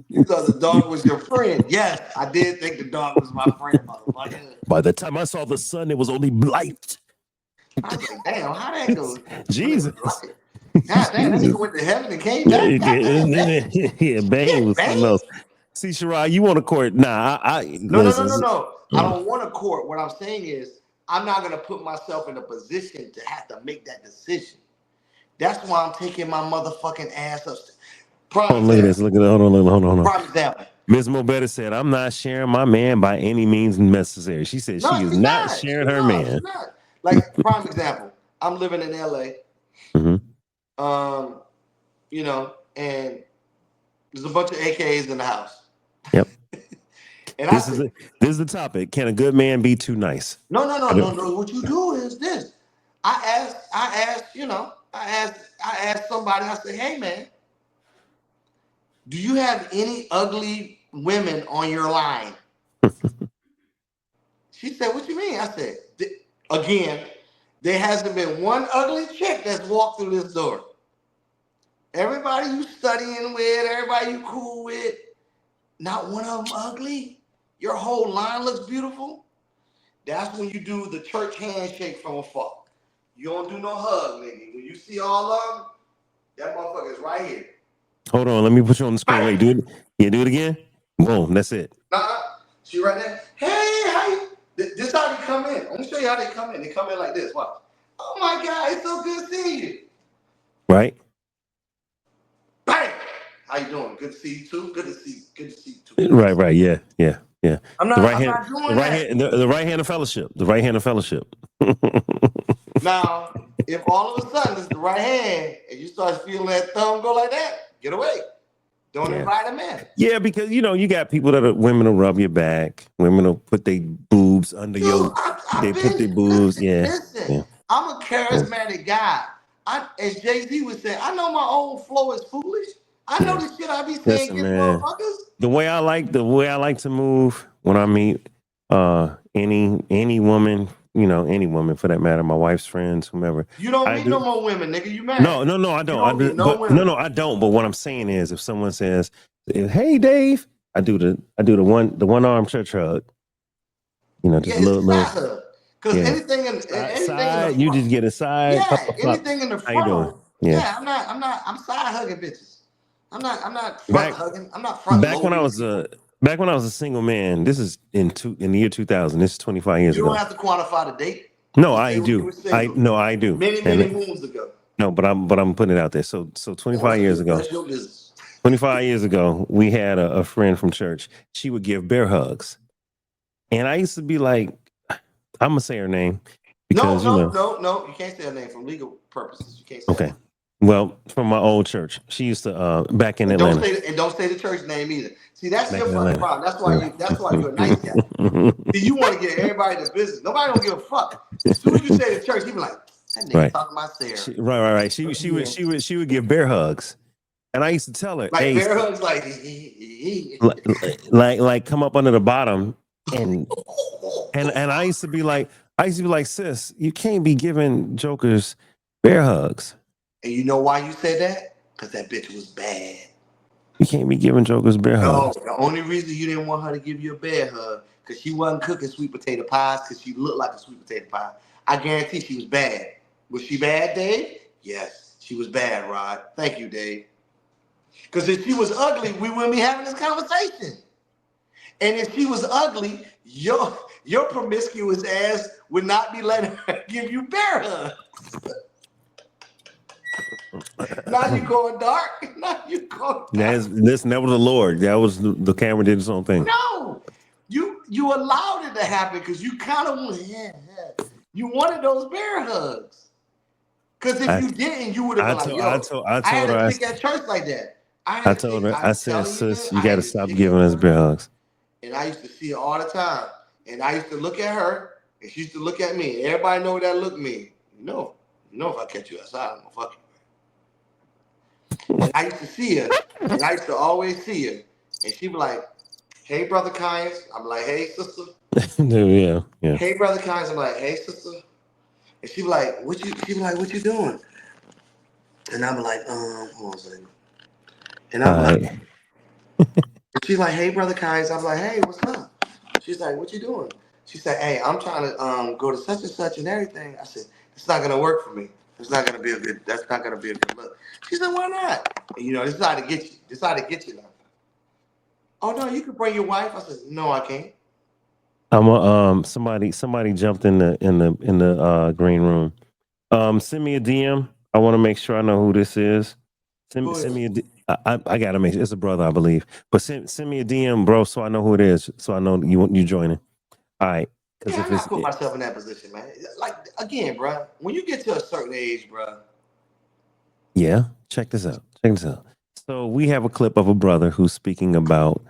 You thought the dog was your friend. Yes, I did think the dog was my friend, motherfucker. By the time I saw the sun, it was only light. I was like, damn, how that go? Jesus. God damn, that nigga went to heaven and came back. Yeah, Bane was something else. See, Shirai, you want to court? Nah, No. I don't want to court. What I'm saying is, I'm not gonna put myself in a position to have to make that decision. That's why I'm taking my motherfucking ass up. Look at this. Hold on. Prime example. Ms. Mobetta said, I'm not sharing my man by any means necessary. She said she is not sharing her man. Like, prime example, I'm living in LA. Mm-hmm. You know, and there's a bunch of AKs in the house. Yep. And this is the topic. Can a good man be too nice? No. What you do is this. I asked somebody, I said, hey man, do you have any ugly women on your line? She said, what you mean? I said, again, there hasn't been one ugly chick that's walked through this door. Everybody you studying with, everybody you cool with, not one of them ugly. Your whole line looks beautiful. That's when you do the church handshake from afar. You don't do no hug, nigga. When you see all of them, that motherfucker's right here. Hold on, let me put you on the screen. Wait, do it. Yeah, do it again. Boom, that's it. She right there. Hey, how you? This how they come in. Let me show you how they come in. They come in like this. Watch. Oh my God, it's so good seeing you. Right. Bang. How you doing? Good to see you too. Good to see you too. Right. Yeah. I'm not doing that. The right hand of fellowship. The right hand of fellowship. Now, if all of a sudden it's the right hand and you start feeling that thumb go like that, get away. Don't invite them in. Yeah, because you got people women will rub your back. Women will put their boobs under your. They put their boobs. Listen, I'm a charismatic guy. As Jay-Z would say, I know my own flow is foolish. I know the shit I be saying, motherfuckers. The way I like to move when I meet any woman, any woman for that matter, my wife's friends, whomever. You don't meet no more women, nigga. You mad? No, I don't. I don't. But what I'm saying is, if someone says, "Hey, Dave," I do the one arm church hug. Just a little. Because anything in side, you just get a side. Yeah, anything in the front. How you doing? Yeah, I'm side hugging bitches. I'm not front hugging. I'm not front. Back when I was a single man, this is in the year 2000. This is 25 years ago. You don't have to quantify the date. No, I do. I do. Many moons ago. No, but I'm putting it out there. So 25 years ago. 25 years ago, we had a friend from church. She would give bear hugs, and I used to be like, I'm gonna say her name because no, you can't say her name for legal purposes. You can't say. Okay. Well, from my old church, she used to back in Atlanta. Don't say the church name either. See, that's your fucking problem. That's why you're a nice guy. See, you want to get everybody to business. Nobody don't give a fuck. As soon as you say the church, you be like, that nigga talking about Sarah. Right. She would give bear hugs, and I used to tell her, like bear hugs, like come up under the bottom, and I used to be like, sis, you can't be giving jokers bear hugs. And you know why you said that? Because that bitch was bad. You can't be giving jokers bear hugs. No, the only reason you didn't want her to give you a bear hug because she wasn't cooking sweet potato pies because she looked like a sweet potato pie. I guarantee she was bad. Was she bad, Dave? Yes, she was bad, Rod. Thank you, Dave. Because if she was ugly, we wouldn't be having this conversation. And if she was ugly, your promiscuous ass would not be letting her give you bear hugs. Now you going dark. Now you going dark. This never the Lord. That was the camera did its own thing. No, you allowed it to happen because you kind of you wanted those bear hugs. Because if you didn't, you would have been like, yo, I had a chick at church like that. I told her, I said, sis, you got to stop giving us bear hugs. And I used to see her all the time. And I used to look at her, and she used to look at me. Everybody know what that look mean. You know if I catch you outside, I'm going to fuck you. And I used to see her, and I used to always see her. And she'd be like, hey, Brother Kynes. I'm like, hey, sister. Yeah. Hey, Brother Kynes. I'm like, hey, sister. And she'd be like, what you doing? And I'm like, hold on a second. And I'm like, and she's like, hey, Brother Kynes. I'm like, hey, what's up? She's like, what you doing? She said, hey, I'm trying to go to such and such and everything. I said, it's not gonna work for me. That's not gonna be a good look. She said, why not? And, this is how to get you. This is how to get you now. Oh no, you can bring your wife. I said, no, I can't. I'm somebody jumped in the green room. Send me a DM. I want to make sure I know who this is. Send me a I gotta make sure it's a brother, I believe. But send me a DM, bro, so I know who it is. So I know you joining. All right. Yeah, I gotta put myself in that position, man. Like again, bro, when you get to a certain age, bro. Yeah, check this out. So we have a clip of a brother who's speaking about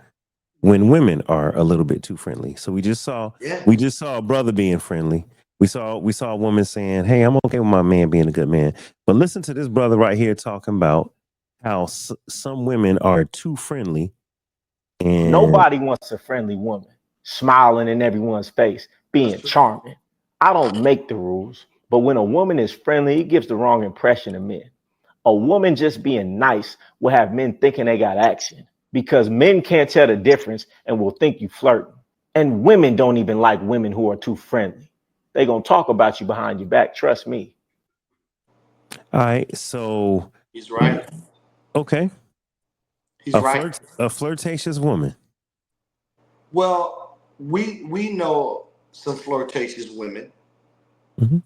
when women are a little bit too friendly. So we just saw a brother being friendly. We saw a woman saying, hey, I'm okay with my man being a good man. But listen to this brother right here talking about how some women are too friendly. And nobody wants a friendly woman smiling in everyone's face, being charming. I don't make the rules, but when a woman is friendly, it gives the wrong impression of men. A woman just being nice will have men thinking they got action because men can't tell the difference and will think you flirting. And women don't even like women who are too friendly. They gonna talk about you behind your back. Trust me. All right, so he's right. Okay, he's right. A flirtatious woman. Well, we know some flirtatious women, and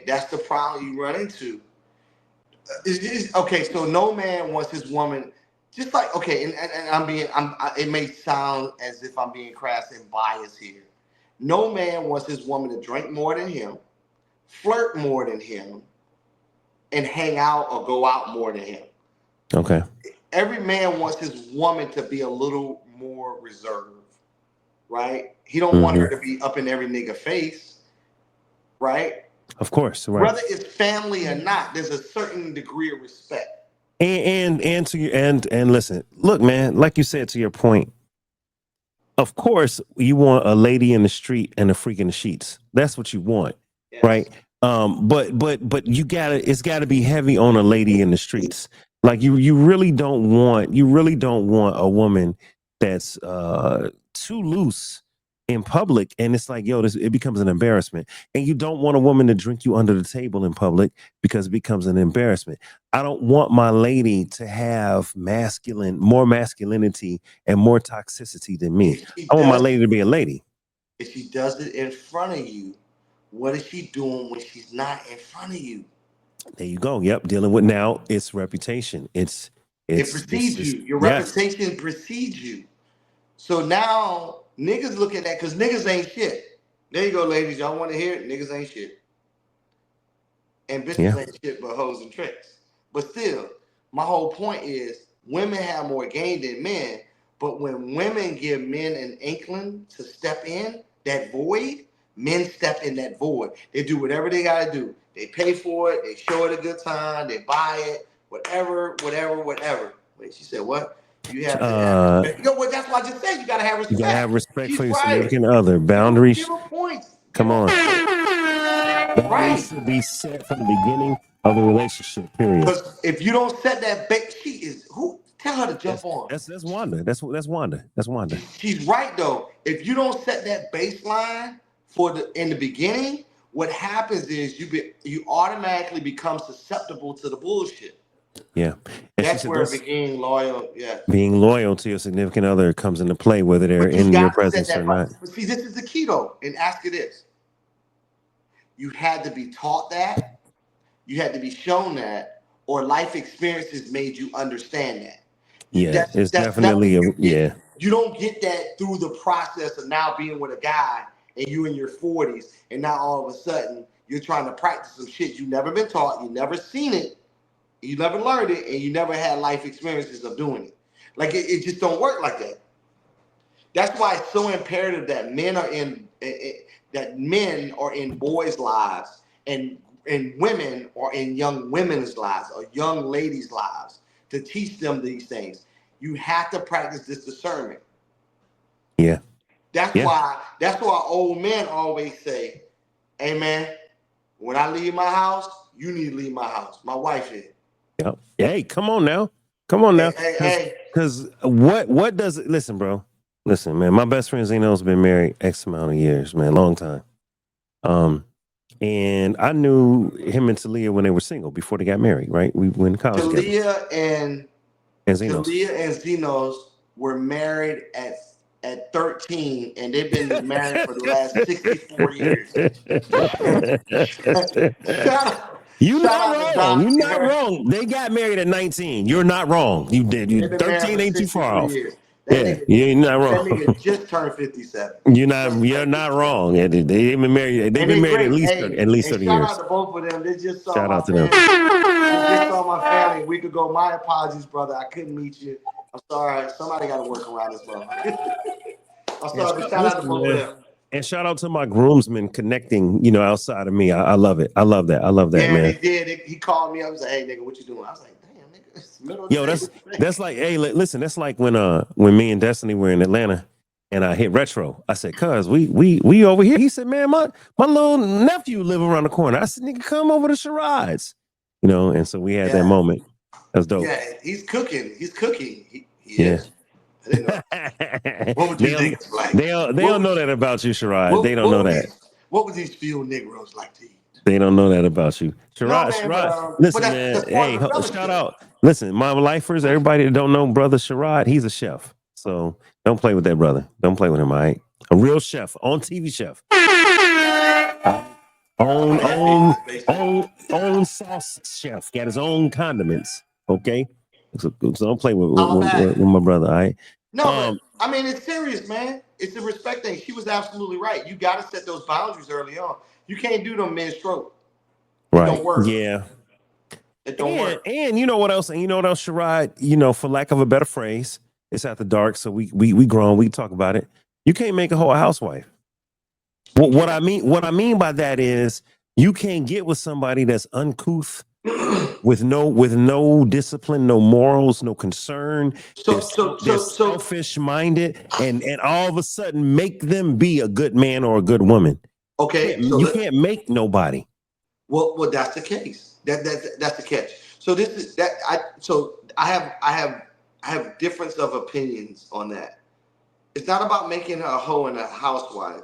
that's the problem you run into. Okay, so no man wants his woman. Just like and it may sound as if I'm being crass and biased here. No man wants his woman to drink more than him, flirt more than him, and hang out or go out more than him. Okay. Every man wants his woman to be a little more reserved, right? He don't want her to be up in every nigga face, right? Of course, right. Whether it's family or not, there's a certain degree of respect. And to you and listen, look, man, like you said, to your point, of course you want a lady in the street and a freak in the sheets. That's what you want, right? But it's gotta be heavy on a lady in the streets. Like you really don't want a woman that's too loose in public, and it's like, it becomes an embarrassment. And you don't want a woman to drink you under the table in public because it becomes an embarrassment. I don't want my lady to have more masculinity and more toxicity than me. I want my lady to be a lady. If she does it in front of you, what is she doing when she's not in front of you? There you go. Yep. Dealing with now it's reputation. It precedes you. Your reputation precedes you. So now niggas look at that because niggas ain't shit. There you go, ladies. Y'all want to hear it? Niggas ain't shit. And bitches ain't shit but hoes and tricks. But still, my whole point is women have more game than men. But when women give men an inkling to step in that void, men step in that void. They do whatever they got to do. They pay for it. They show it a good time. They buy it. Whatever. Wait, she said what? You have to have respect. That's what I just said. You gotta have respect. You gotta have respect for your significant other. Boundaries. Give her points. Come on. Boundaries should be set from the beginning of the relationship. Period. Because if you don't set that base, she is who? Tell her to jump on. That's Wanda. That's Wanda. She's right though. If you don't set that baseline in the beginning, what happens is you automatically become susceptible to the bullshit. Yeah. And that's where being loyal, being loyal to your significant other comes into play, whether they're in your presence or not. But see, this is the key though. And ask you this. You had to be taught that. you had to be shown that, or life experiences made you understand that. Yeah, it's definitely You don't get that through the process of now being with a guy and you in your 40s, and now all of a sudden you're trying to practice some shit you never been taught, you never seen it, you never learned it, and you never had life experiences of doing it. Like it just don't work like that. That's why it's so imperative that men are in boys' lives and women are in young women's lives or young ladies' lives to teach them these things. You have to practice this discernment. Yeah. That's why old men always say, "Hey man, when I leave my house, you need to leave my house. My wife is." Yep. Hey, come on now. Come on now. Hey. Because what does it, listen, bro. Listen, man, my best friend Zeno's been married X amount of years, man, long time. And I knew him and Talia when they were single before they got married, right? We went to college together. Talia and Zenos were married at 13, and they've been married for the last 64 years. You're not wrong. You're not wrong. They got married at 19. You're not wrong. You did. You 13 ain't too far off. You're not wrong. That nigga just turned 57. You're not wrong. They've been married. They've been married at least 30 years. Shout out to both of them. They just saw shout my out to family. them. They just saw my family a week ago. My apologies, brother. I couldn't meet you. I'm sorry. Somebody got to work around this motherfucker. I'm sorry, but shout out to both of them. And shout out to my groomsmen connecting, outside of me. I love it. I love that. I love that, man. Yeah, he did. He called me up and said, "Hey, nigga, what you doing?" I was like, "Damn, nigga, it's middle of the day." That's like, hey, listen, that's like when me and Destiny were in Atlanta and I hit Retro. I said, "Cuz we over here." He said, "Man, my little nephew live around the corner." I said, "Nigga, come over to Sherrod's." And so we had that moment. That's dope. Yeah, he's cooking. He's cooking. He is. What would you niggas like? They don't know that about you, Sherrod. They don't know that. What would these field Negroes like to eat? They don't know that about you. Sherrod, listen, man. Hey, shout out. Listen, my lifers, everybody that don't know brother Sherrod, he's a chef. So don't play with that brother. Don't play with him, all right? A real chef, on TV chef. Own sauce chef. Got his own condiments. Okay? So don't play with my brother, all right? No, I mean, it's serious, man. It's a respect thing. She was absolutely right. You got to set those boundaries early on. You can't do them mid-stroke. Right. It don't work. Yeah. It don't work. And you know what else? And you know what else, Sherrod? For lack of a better phrase, it's after dark, so we grown. We talk about it. You can't make a whole housewife. What I mean by that is you can't get with somebody that's uncouth, with no discipline, no morals, no concern. They're selfish minded, and all of a sudden make them be a good man or a good woman. Okay, you can't make nobody. Well, that's the case. That's the catch. So this is that. I have difference of opinions on that. It's not about making her a hoe and a housewife.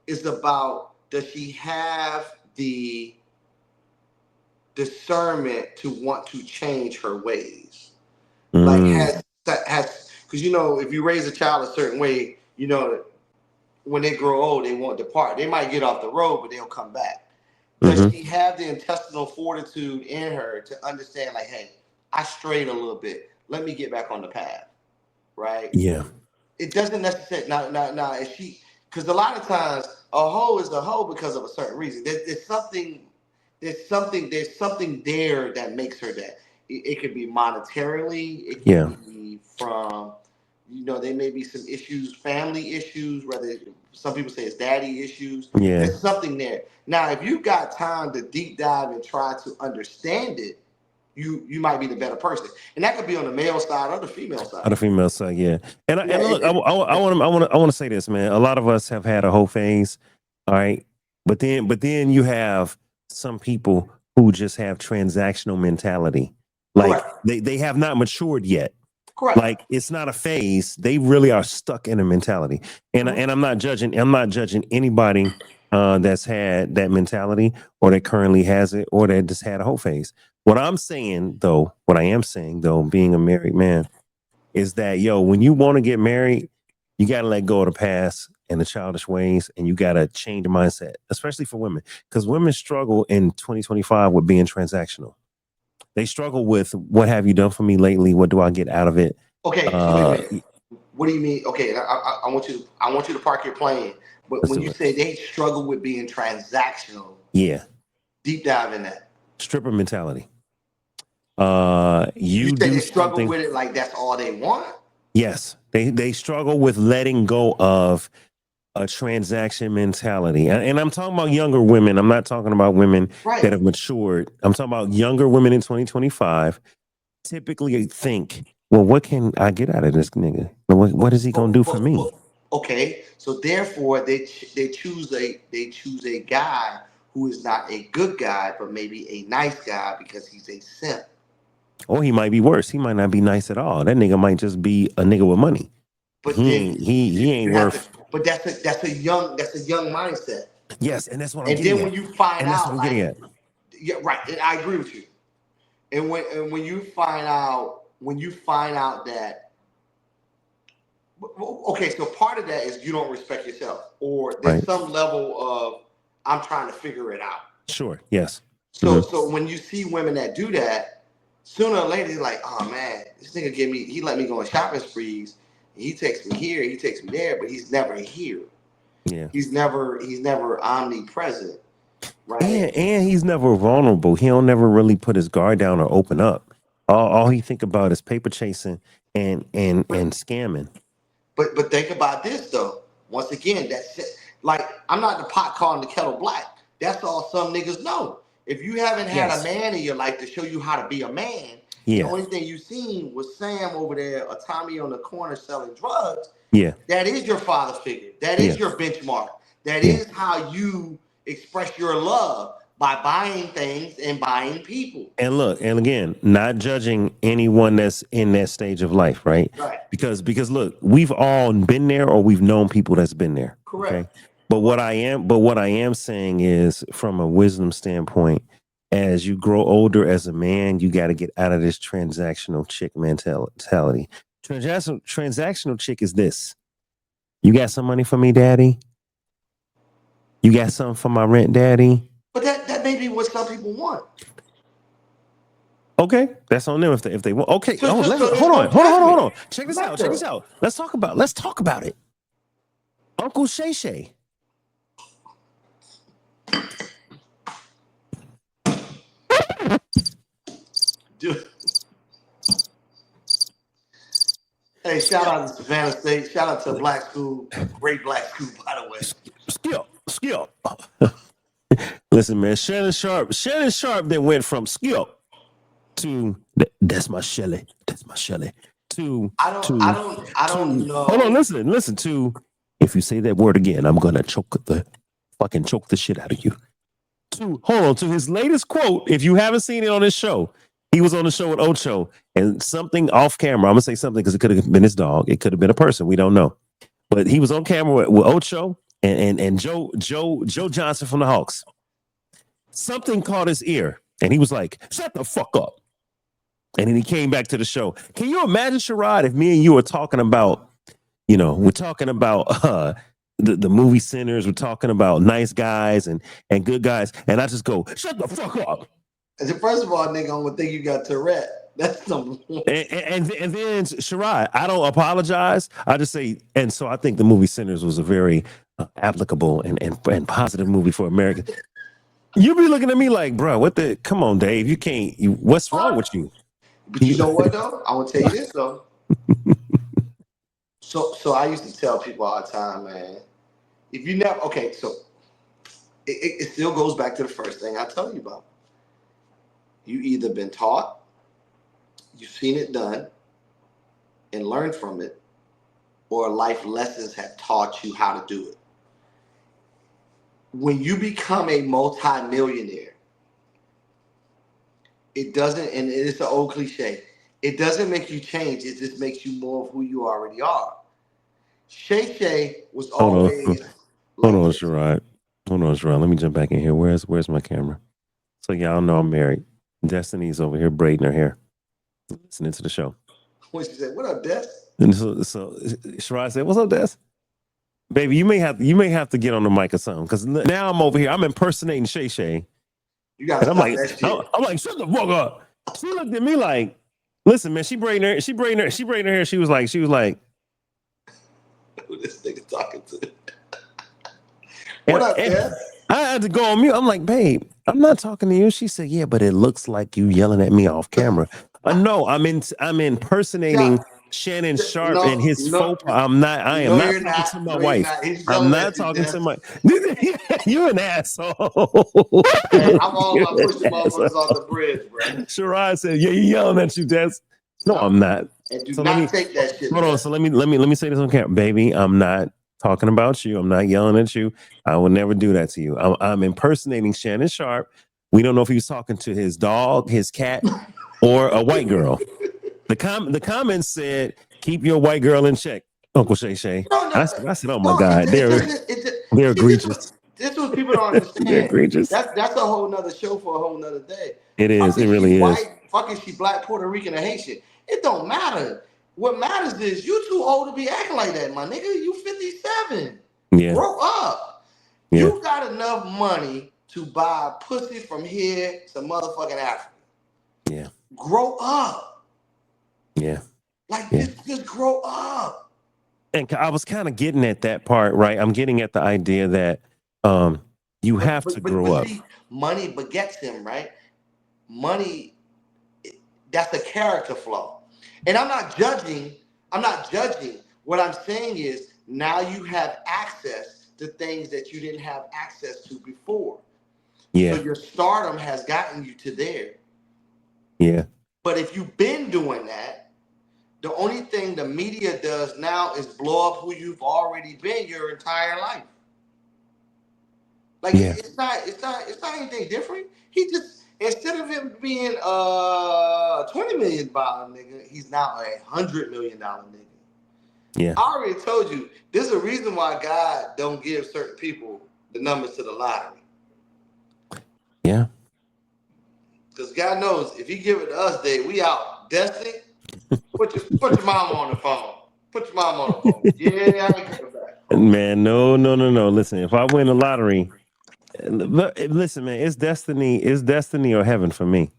It's about, does she have the discernment to want to change her ways? Like has because if you raise a child a certain way, when they grow old, they won't depart. They might get off the road, but they'll come back. Does she have the intestinal fortitude in her to understand, like, hey, I strayed a little bit. Let me get back on the path, right? Yeah. It doesn't necessarily now. Is she? Because a lot of times a hoe is a hoe because of a certain reason. There's something there that makes her that. It could be monetarily. It could be from, there may be some issues, family issues. Whether some people say it's daddy issues. Yeah. There's something there. Now, if you got time to deep dive and try to understand it, you might be the better person, and that could be on the male side or the female side. On the female side, yeah. And look, I want to say this, man. A lot of us have had a whole phase, all right. But then you have some people who just have transactional mentality, like they have not matured yet. Correct. Like it's not a phase. They really are stuck in a mentality, and I'm not judging. I'm not judging anybody that's had that mentality or that currently has it or that just had a whole phase. What I am saying though, being a married man, is that when you want to get married, you got to let go of the past and the childish ways, and you got to change your mindset, especially for women, because women struggle in 2025 with being transactional. They struggle with, what have you done for me lately? What do I get out of it? Okay, so wait a minute. What do you mean? Okay, I want you to park your plane. But when you say they struggle with being transactional, yeah, deep dive in that. Stripper mentality. You said they struggle with it like that's all they want? Yes, they struggle with letting go of a transaction mentality. And I'm talking about younger women. I'm not talking about women that have matured. I'm talking about younger women in 2025 typically think, well, what can I get out of this nigga? What is he going to do for me? Okay, so therefore they choose a guy who is not a good guy, but maybe a nice guy because he's a simp. Or he might be worse. He might not be nice at all. That nigga might just be a nigga with money. But he ain't worth. But that's a young mindset. Yes, and that's what I'm getting getting at. And when you find that's out, what I'm getting at. Yeah, right. And I agree with you. And when you find out that, okay, so part of that is you don't respect yourself, or there's some level of I'm trying to figure it out. Sure. Yes. So when you see women that do that, sooner or later, they're like, oh man, this nigga he let me go on shopping sprees. He takes me here, he takes me there, but he's never here. Yeah. He's never omnipresent. Right. And he's never vulnerable. He don't never really put his guard down or open up. All he think about is paper chasing and scamming. But think about this though. Once again, that's it. Like, I'm not the pot calling the kettle black. That's all some niggas know. If you haven't had a man in your life to show you how to be a man, the only thing you seen was Sam over there, or Tommy on the corner selling drugs. Yeah. That is your father figure. That is your benchmark. That is how you express your love, by buying things and buying people. And look, and again, not judging anyone that's in that stage of life, right? Right. Because look, we've all been there, or we've known people that's been there. Correct. Okay? But what I am saying is, from a wisdom standpoint, as you grow older as a man, you got to get out of this transactional chick mentality. Transactional chick is this: you got some money for me, daddy? You got something for my rent, daddy? But that may be what some people want. Okay, that's on them if they want. Okay, hold on. Check this out. Let's talk about it. Uncle Shay Shay. Dude. Hey, shout out to Savannah State. Shout out to Black School. Great Black School, by the way. Skill. Listen, man, Shannon Sharp then went from skill to that's my Shelly. To I don't know. Hold on, listen to, if you say that word again, I'm gonna choke the shit out of you. To his latest quote. If you haven't seen it on his show, he was on the show with Ocho, and something off camera. I'm gonna say something because it could have been his dog, it could have been a person, we don't know. But he was on camera with Ocho and Joe Johnson from the Hawks. Something caught his ear, and he was like, "Shut the fuck up." And then he came back to the show. Can you imagine, Sherrod, if me and you were talking about, we're talking about the movie centers, we're talking about nice guys and good guys, and I just go, "Shut the fuck up." First of all, nigga, I'm gonna think you got Tourette. That's number one. And then Sherrod, I don't apologize. I just say, and so I think the movie centers was a very applicable and positive movie for America. You be looking at me like, bro, come on, Dave, you can't. What's wrong with you? But you know what though? I will tell you this though. So I used to tell people all the time, man. If you never, okay, so it still goes back to the first thing I tell you about. You either been taught, you've seen it done, and learned from it, or life lessons have taught you how to do it. When you become a multi-millionaire, it doesn't, and it's an old cliche, it doesn't make you change, it just makes you more of who you already are. Shay Shay was always... Hold on, Sherrod. Let me jump back in here. Where's my camera? So y'all know I'm married. Destiny's over here braiding her hair, listening to the show. When she said, "What up, Des?" And so Sherrod said, "What's up, Des?" Baby, you may have to get on the mic or something because now I'm over here. I'm impersonating Shay Shay. You gotta And stop that shit. I'm like, shut the fuck up. She looked at me like, listen, man, she braiding her hair. She was like, Who this nigga talking to? and, What up, and Dad? I had to go on mute. I'm like, babe, I'm not talking to you. She said, yeah, but it looks like you yelling at me off camera. No, I'm impersonating Shannon Sharp and his faux pas. I am not talking to my wife. I'm not talking to my. You're an asshole. Man, I'm all about pushing motherfuckers off the bridge, bro. Sherrod said, yeah, he yelling at you, Des. No, I'm not. And do not take that shit. Hold on. So let me say this on camera, baby. I'm not talking about you. I'm not yelling at you. I will never do that to you. I'm impersonating Shannon Sharp. We don't know if he was talking to his dog, his cat, or a white girl. The comments said, "Keep your white girl in check, Uncle Shay Shay." I said, "Oh my God, they're egregious." This is what people don't understand. They're egregious. That's a whole nother show for a whole nother day. It is. It really is. White, fucking she black, Puerto Rican, or Haitian. It don't matter. What matters is you too old to be acting like that, my nigga. You 57. Yeah. Grow up. Yeah. You got enough money to buy pussy from here to motherfucking Africa. Yeah. Grow up. Yeah. Like just grow up. And I was kind of getting at that part, right? I'm getting at the idea that you have to grow up. See, money begets him, right? Money, that's a character flaw. And I'm not judging. What I'm saying is now you have access to things that you didn't have access to before. Yeah. So your stardom has gotten you to there. Yeah. But if you've been doing that, the only thing the media does now is blow up who you've already been your entire life. Like it's not anything different. He just, instead of him being $20 million nigga, he's now $100 million nigga. Yeah. I already told you, there's a reason why God don't give certain people the numbers to the lottery. Yeah. Because God knows if he give it to us, Dave, we out. Destiny, put your mama on the phone. Put your mama on the phone. Yeah, I ain't coming back. Man, no. Listen, if I win the lottery, listen, man, it's destiny or heaven for me.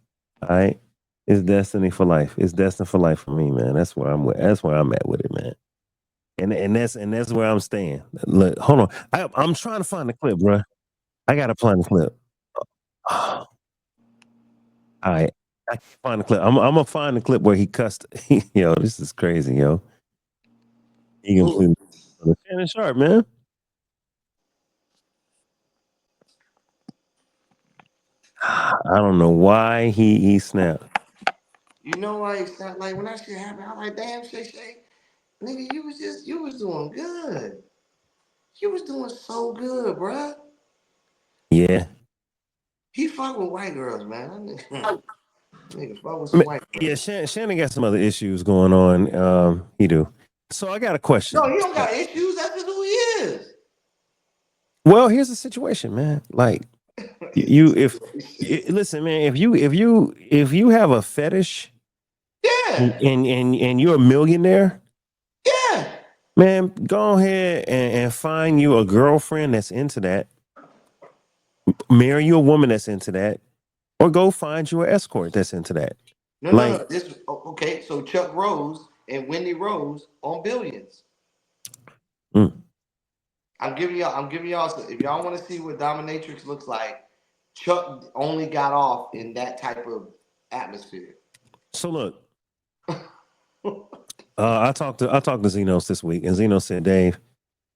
All right. It's destiny for life. It's destined for life for me, man. That's where I'm at with it, man. And that's where I'm staying. Look, hold on. I'm trying to find the clip, bro. I gotta find the clip. All right. I can find the clip. I'm gonna find the clip where he cussed. Yo, this is crazy, yo. He can play Shannon Sharp, man. I don't know why he snapped. You know why he snapped? Like when that shit happened, I'm like, damn, Shay, nigga, you was doing good. You was doing so good, bruh. Yeah. He fuck with white girls, man. Nigga fuck with some white girls. Yeah, Shannon got some other issues going on. He do. So I got a question. No, he don't got issues. That's just who he is. Well, here's the situation, man. Like listen, man, if you have a fetish, and you're a millionaire, man, go ahead and find you a girlfriend that's into that. Marry you a woman that's into that, or go find you an escort that's into that. No. Okay. So Chuck Rose and Wendy Rose on Billions. I'm giving y'all. If y'all want to see what dominatrix looks like, Chuck only got off in that type of atmosphere. So look, I talked to Zenos this week, and Zeno said, "Dave,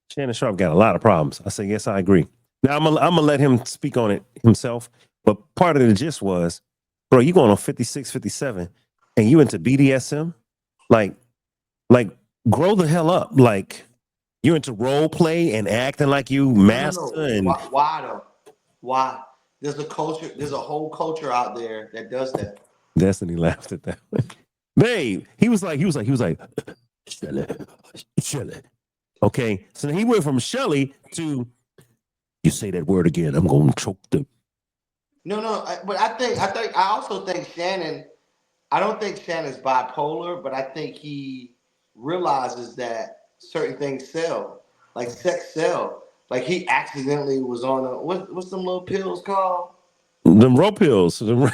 Shannon Sharp got a lot of problems." I said, "Yes, I agree." Now I'm gonna let him speak on it himself, but part of the gist was, bro, you going on 56, 57, and you into BDSM, like grow the hell up, like you're into role play and acting like you master. And why though? Why? There's a culture. There's a whole culture out there that does that. Destiny laughed at that. Babe, he was like, Shelly. Okay, so he went from Shelly to, you say that word again, I'm gonna choke them. No, but I also think Shannon. I don't think Shannon's bipolar, but I think he realizes that certain things sell. like sex sell. Like he accidentally was on a what's them little pills called? Them rope pills. Woo!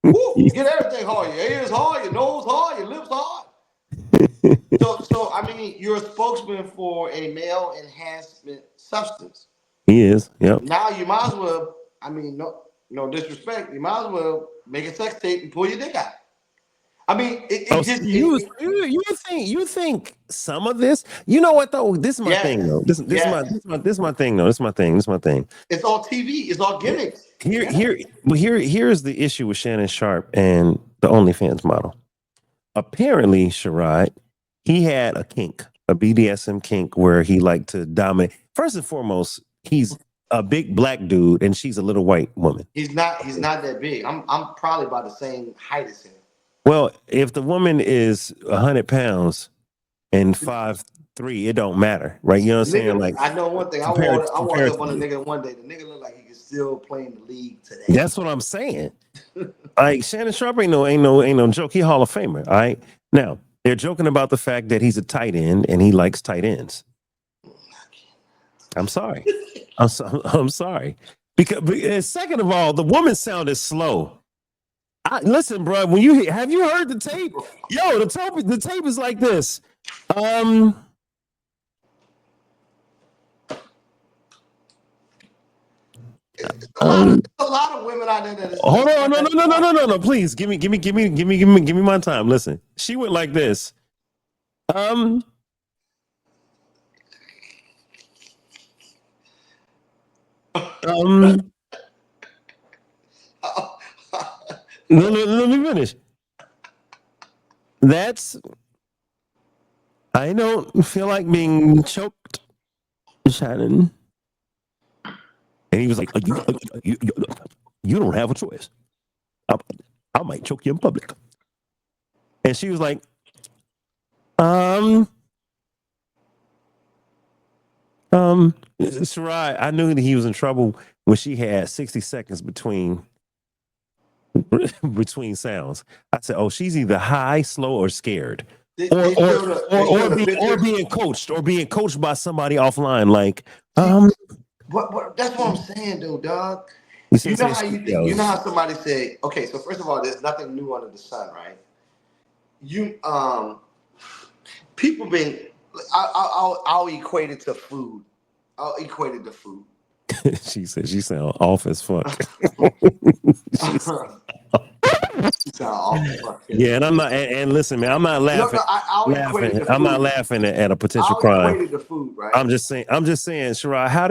Get everything hard. Your ears hard, your nose hard, your lips hard. So I mean, you're a spokesman for a male enhancement substance. He is. Yep. Now you might as well. I mean, no disrespect. You might as well make a sex tape and pull your dick out. I mean, you think some of this? You know what though? This is my thing though. This is my thing though. This is my thing. It's all TV. It's all gimmicks. Here's the issue with Shannon Sharp and the OnlyFans model. Apparently, Sherrod, he had a kink, a BDSM kink, where he liked to dominate. First and foremost, he's a big black dude, and she's a little white woman. He's not that big. I'm probably about the same height as him. Well, if the woman is 100 pounds and 5'3", it don't matter, right? You know what I'm saying? Like, I know one thing. I walked up on a nigga one day. The nigga looked like he could still play in the league today. That's what I'm saying. Like Shannon Sharp ain't no joke. He Hall of Famer. All right. Now they're joking about the fact that he's a tight end and he likes tight ends. I'm sorry. I'm sorry. Because second of all, the woman sounded slow. Listen, bro. When have you heard the tape? Yo, the tape is like this. There's a lot of women out there that is. Hold on, no. Please give me my time. Listen, she went like this. Let me finish. I don't feel like being choked, Shannon. And he was like, you don't have a choice. I might choke you in public. And she was like, Sarai, I knew that he was in trouble when she had 60 seconds between sounds. I said, oh, she's either high, slow, or scared. Or being coached by somebody offline. Like, What that's what I'm saying though, dog. You know how you think, you know how somebody say, okay, so first of all, there's nothing new under the sun, right? People been I'll equate it to food. I'll equate it to food. She said she sound off as fuck. Yeah, and I'm not. And listen, man, I'm not laughing. I'm not laughing at a potential crime. Food, right? I'm just saying, Shirai, how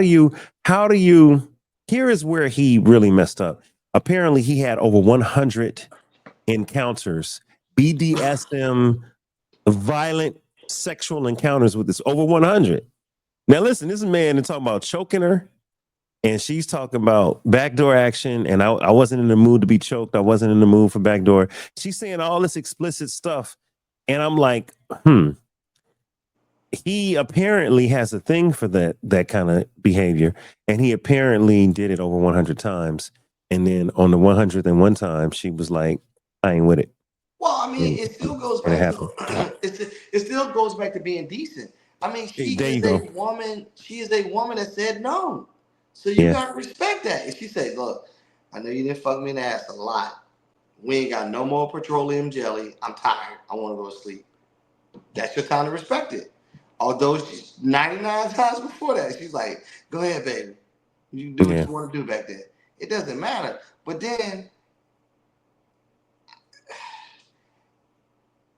do you? Here is where he really messed up. Apparently, he had over 100 encounters, BDSM, violent sexual encounters with this. Over 100. Now, listen, this man is talking about choking her. And she's talking about backdoor action, and I wasn't in the mood to be choked. I wasn't in the mood for backdoor. She's saying all this explicit stuff, and I'm like, He apparently has a thing for that kind of behavior, and he apparently did it over 100 times. And then on the 101 time, she was like, "I ain't with it." Well, I mean, it still goes back. It still goes back to being decent. I mean, she is a woman. She is a woman that said no. So you gotta respect that. And she said, look, I know you didn't fuck me in the ass a lot. We ain't got no more petroleum jelly. I'm tired. I want to go to sleep. That's your time to respect it. Although she's 99 times before that, she's like, go ahead, baby. You can do what you want to do back there. It doesn't matter. But then,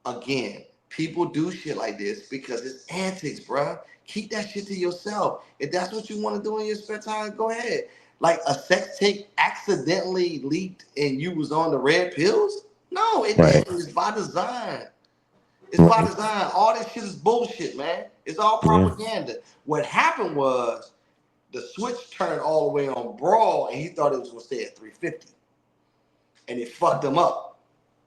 again, people do shit like this because it's antics, bruh. Keep that shit to yourself. If that's what you want to do in your spare time, go ahead. Like a sex tape accidentally leaked and you was on the red pills? No, it didn't. It's by design. It's by design. All this shit is bullshit, man. It's all propaganda. What happened was the switch turned all the way on Brawl and he thought it was going to stay at 350. And it fucked him up.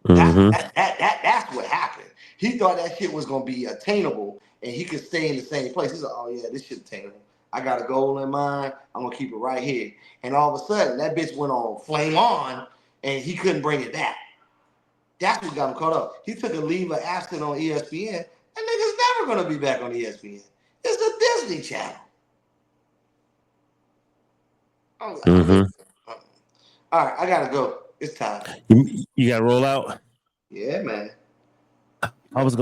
That's what happened. He thought that shit was going to be attainable and he could stay in the same place. He's like, oh yeah, this shit's attainable. I got a goal in mind. I'm going to keep it right here. And all of a sudden, that bitch went on flame on and he couldn't bring it back. That's what got him caught up. He took a leave of absence on ESPN. And nigga's never going to be back on ESPN. It's the Disney Channel. I was like, all right, I gotta go. It's time. You gotta roll out. Yeah, man. I was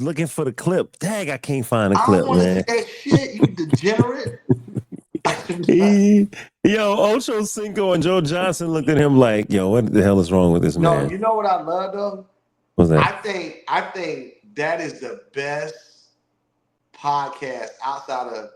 looking for the clip. Dang, I can't find the I clip, don't want to man. see that shit, you degenerate. Yo, Ocho Cinco and Joe Johnson looked at him like, yo, what the hell is wrong with this man? No, you know what I love though? What's that? I think that is the best podcast outside of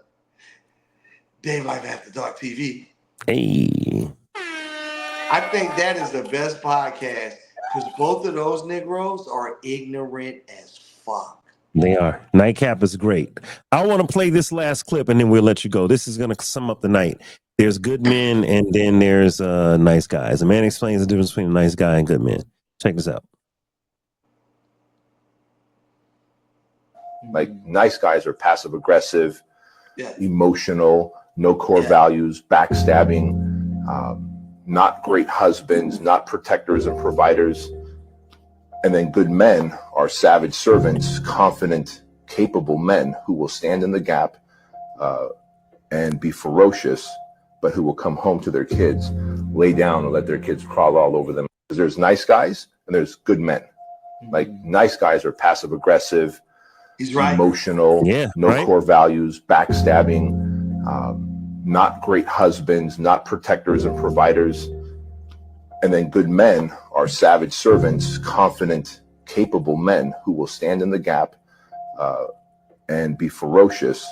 Dave Life After Dark TV. Hey. I think that is the best podcast because both of those Negroes are ignorant as fuck. They are. Nightcap is great. I want to play this last clip and then we'll let you go. This is going to sum up the night. There's good men and then there's nice guys. A man explains the difference between a nice guy and good men. Check this out. Like nice guys are passive aggressive, emotional, no core values, backstabbing, not great husbands, not protectors and providers. And then good men are savage servants, confident, capable men who will stand in the gap and be ferocious, but who will come home to their kids, lay down and let their kids crawl all over them. Because there's nice guys and there's good men. Like nice guys are passive aggressive, emotional, core values, backstabbing, not great husbands, not protectors and providers. And then good men are savage servants, confident, capable men who will stand in the gap and be ferocious,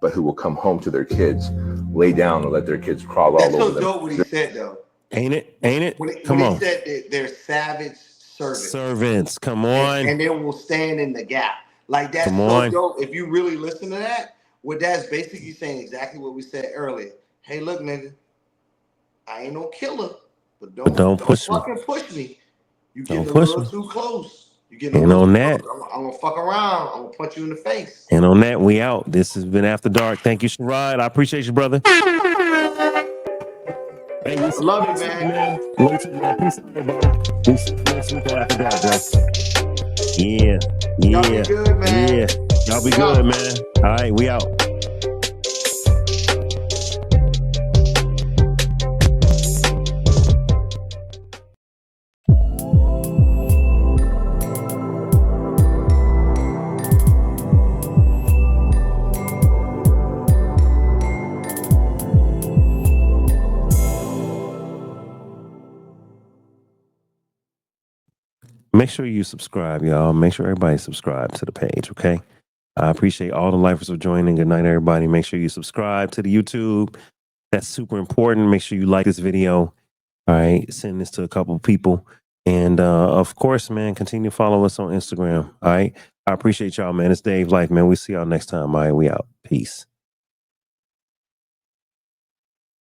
but who will come home to their kids, lay down and let their kids crawl all over them. That's so dope what he said though. Ain't it? Ain't it? Come on. He said that they're savage servants. Servants, come on. And they will stand in the gap. Like that's so dope. If you really listen to that, what that's basically saying exactly what we said earlier. Hey, look, nigga, I ain't no killer, but don't push me. You getting a little too close. You getting a little too close. I'm gonna fuck around. I'm gonna punch you in the face. And on that, we out. This has been After Dark. Thank you, Sherrod. I appreciate you, brother. Hey, I love you, man. Peace out, brother. Next week on After Dark, bro. Yeah. Y'all be good, man. Yeah. Y'all be good, man. All right, we out. Make sure you subscribe, y'all. Make sure everybody subscribe to the page, okay? I appreciate all the lifers for joining. Good night, everybody. Make sure you subscribe to the YouTube. That's super important. Make sure you like this video. All right. Send this to a couple people. And of course, man, continue to follow us on Instagram. All right. I appreciate y'all, man. It's Dave Life, man. We see y'all next time. All right. We out. Peace.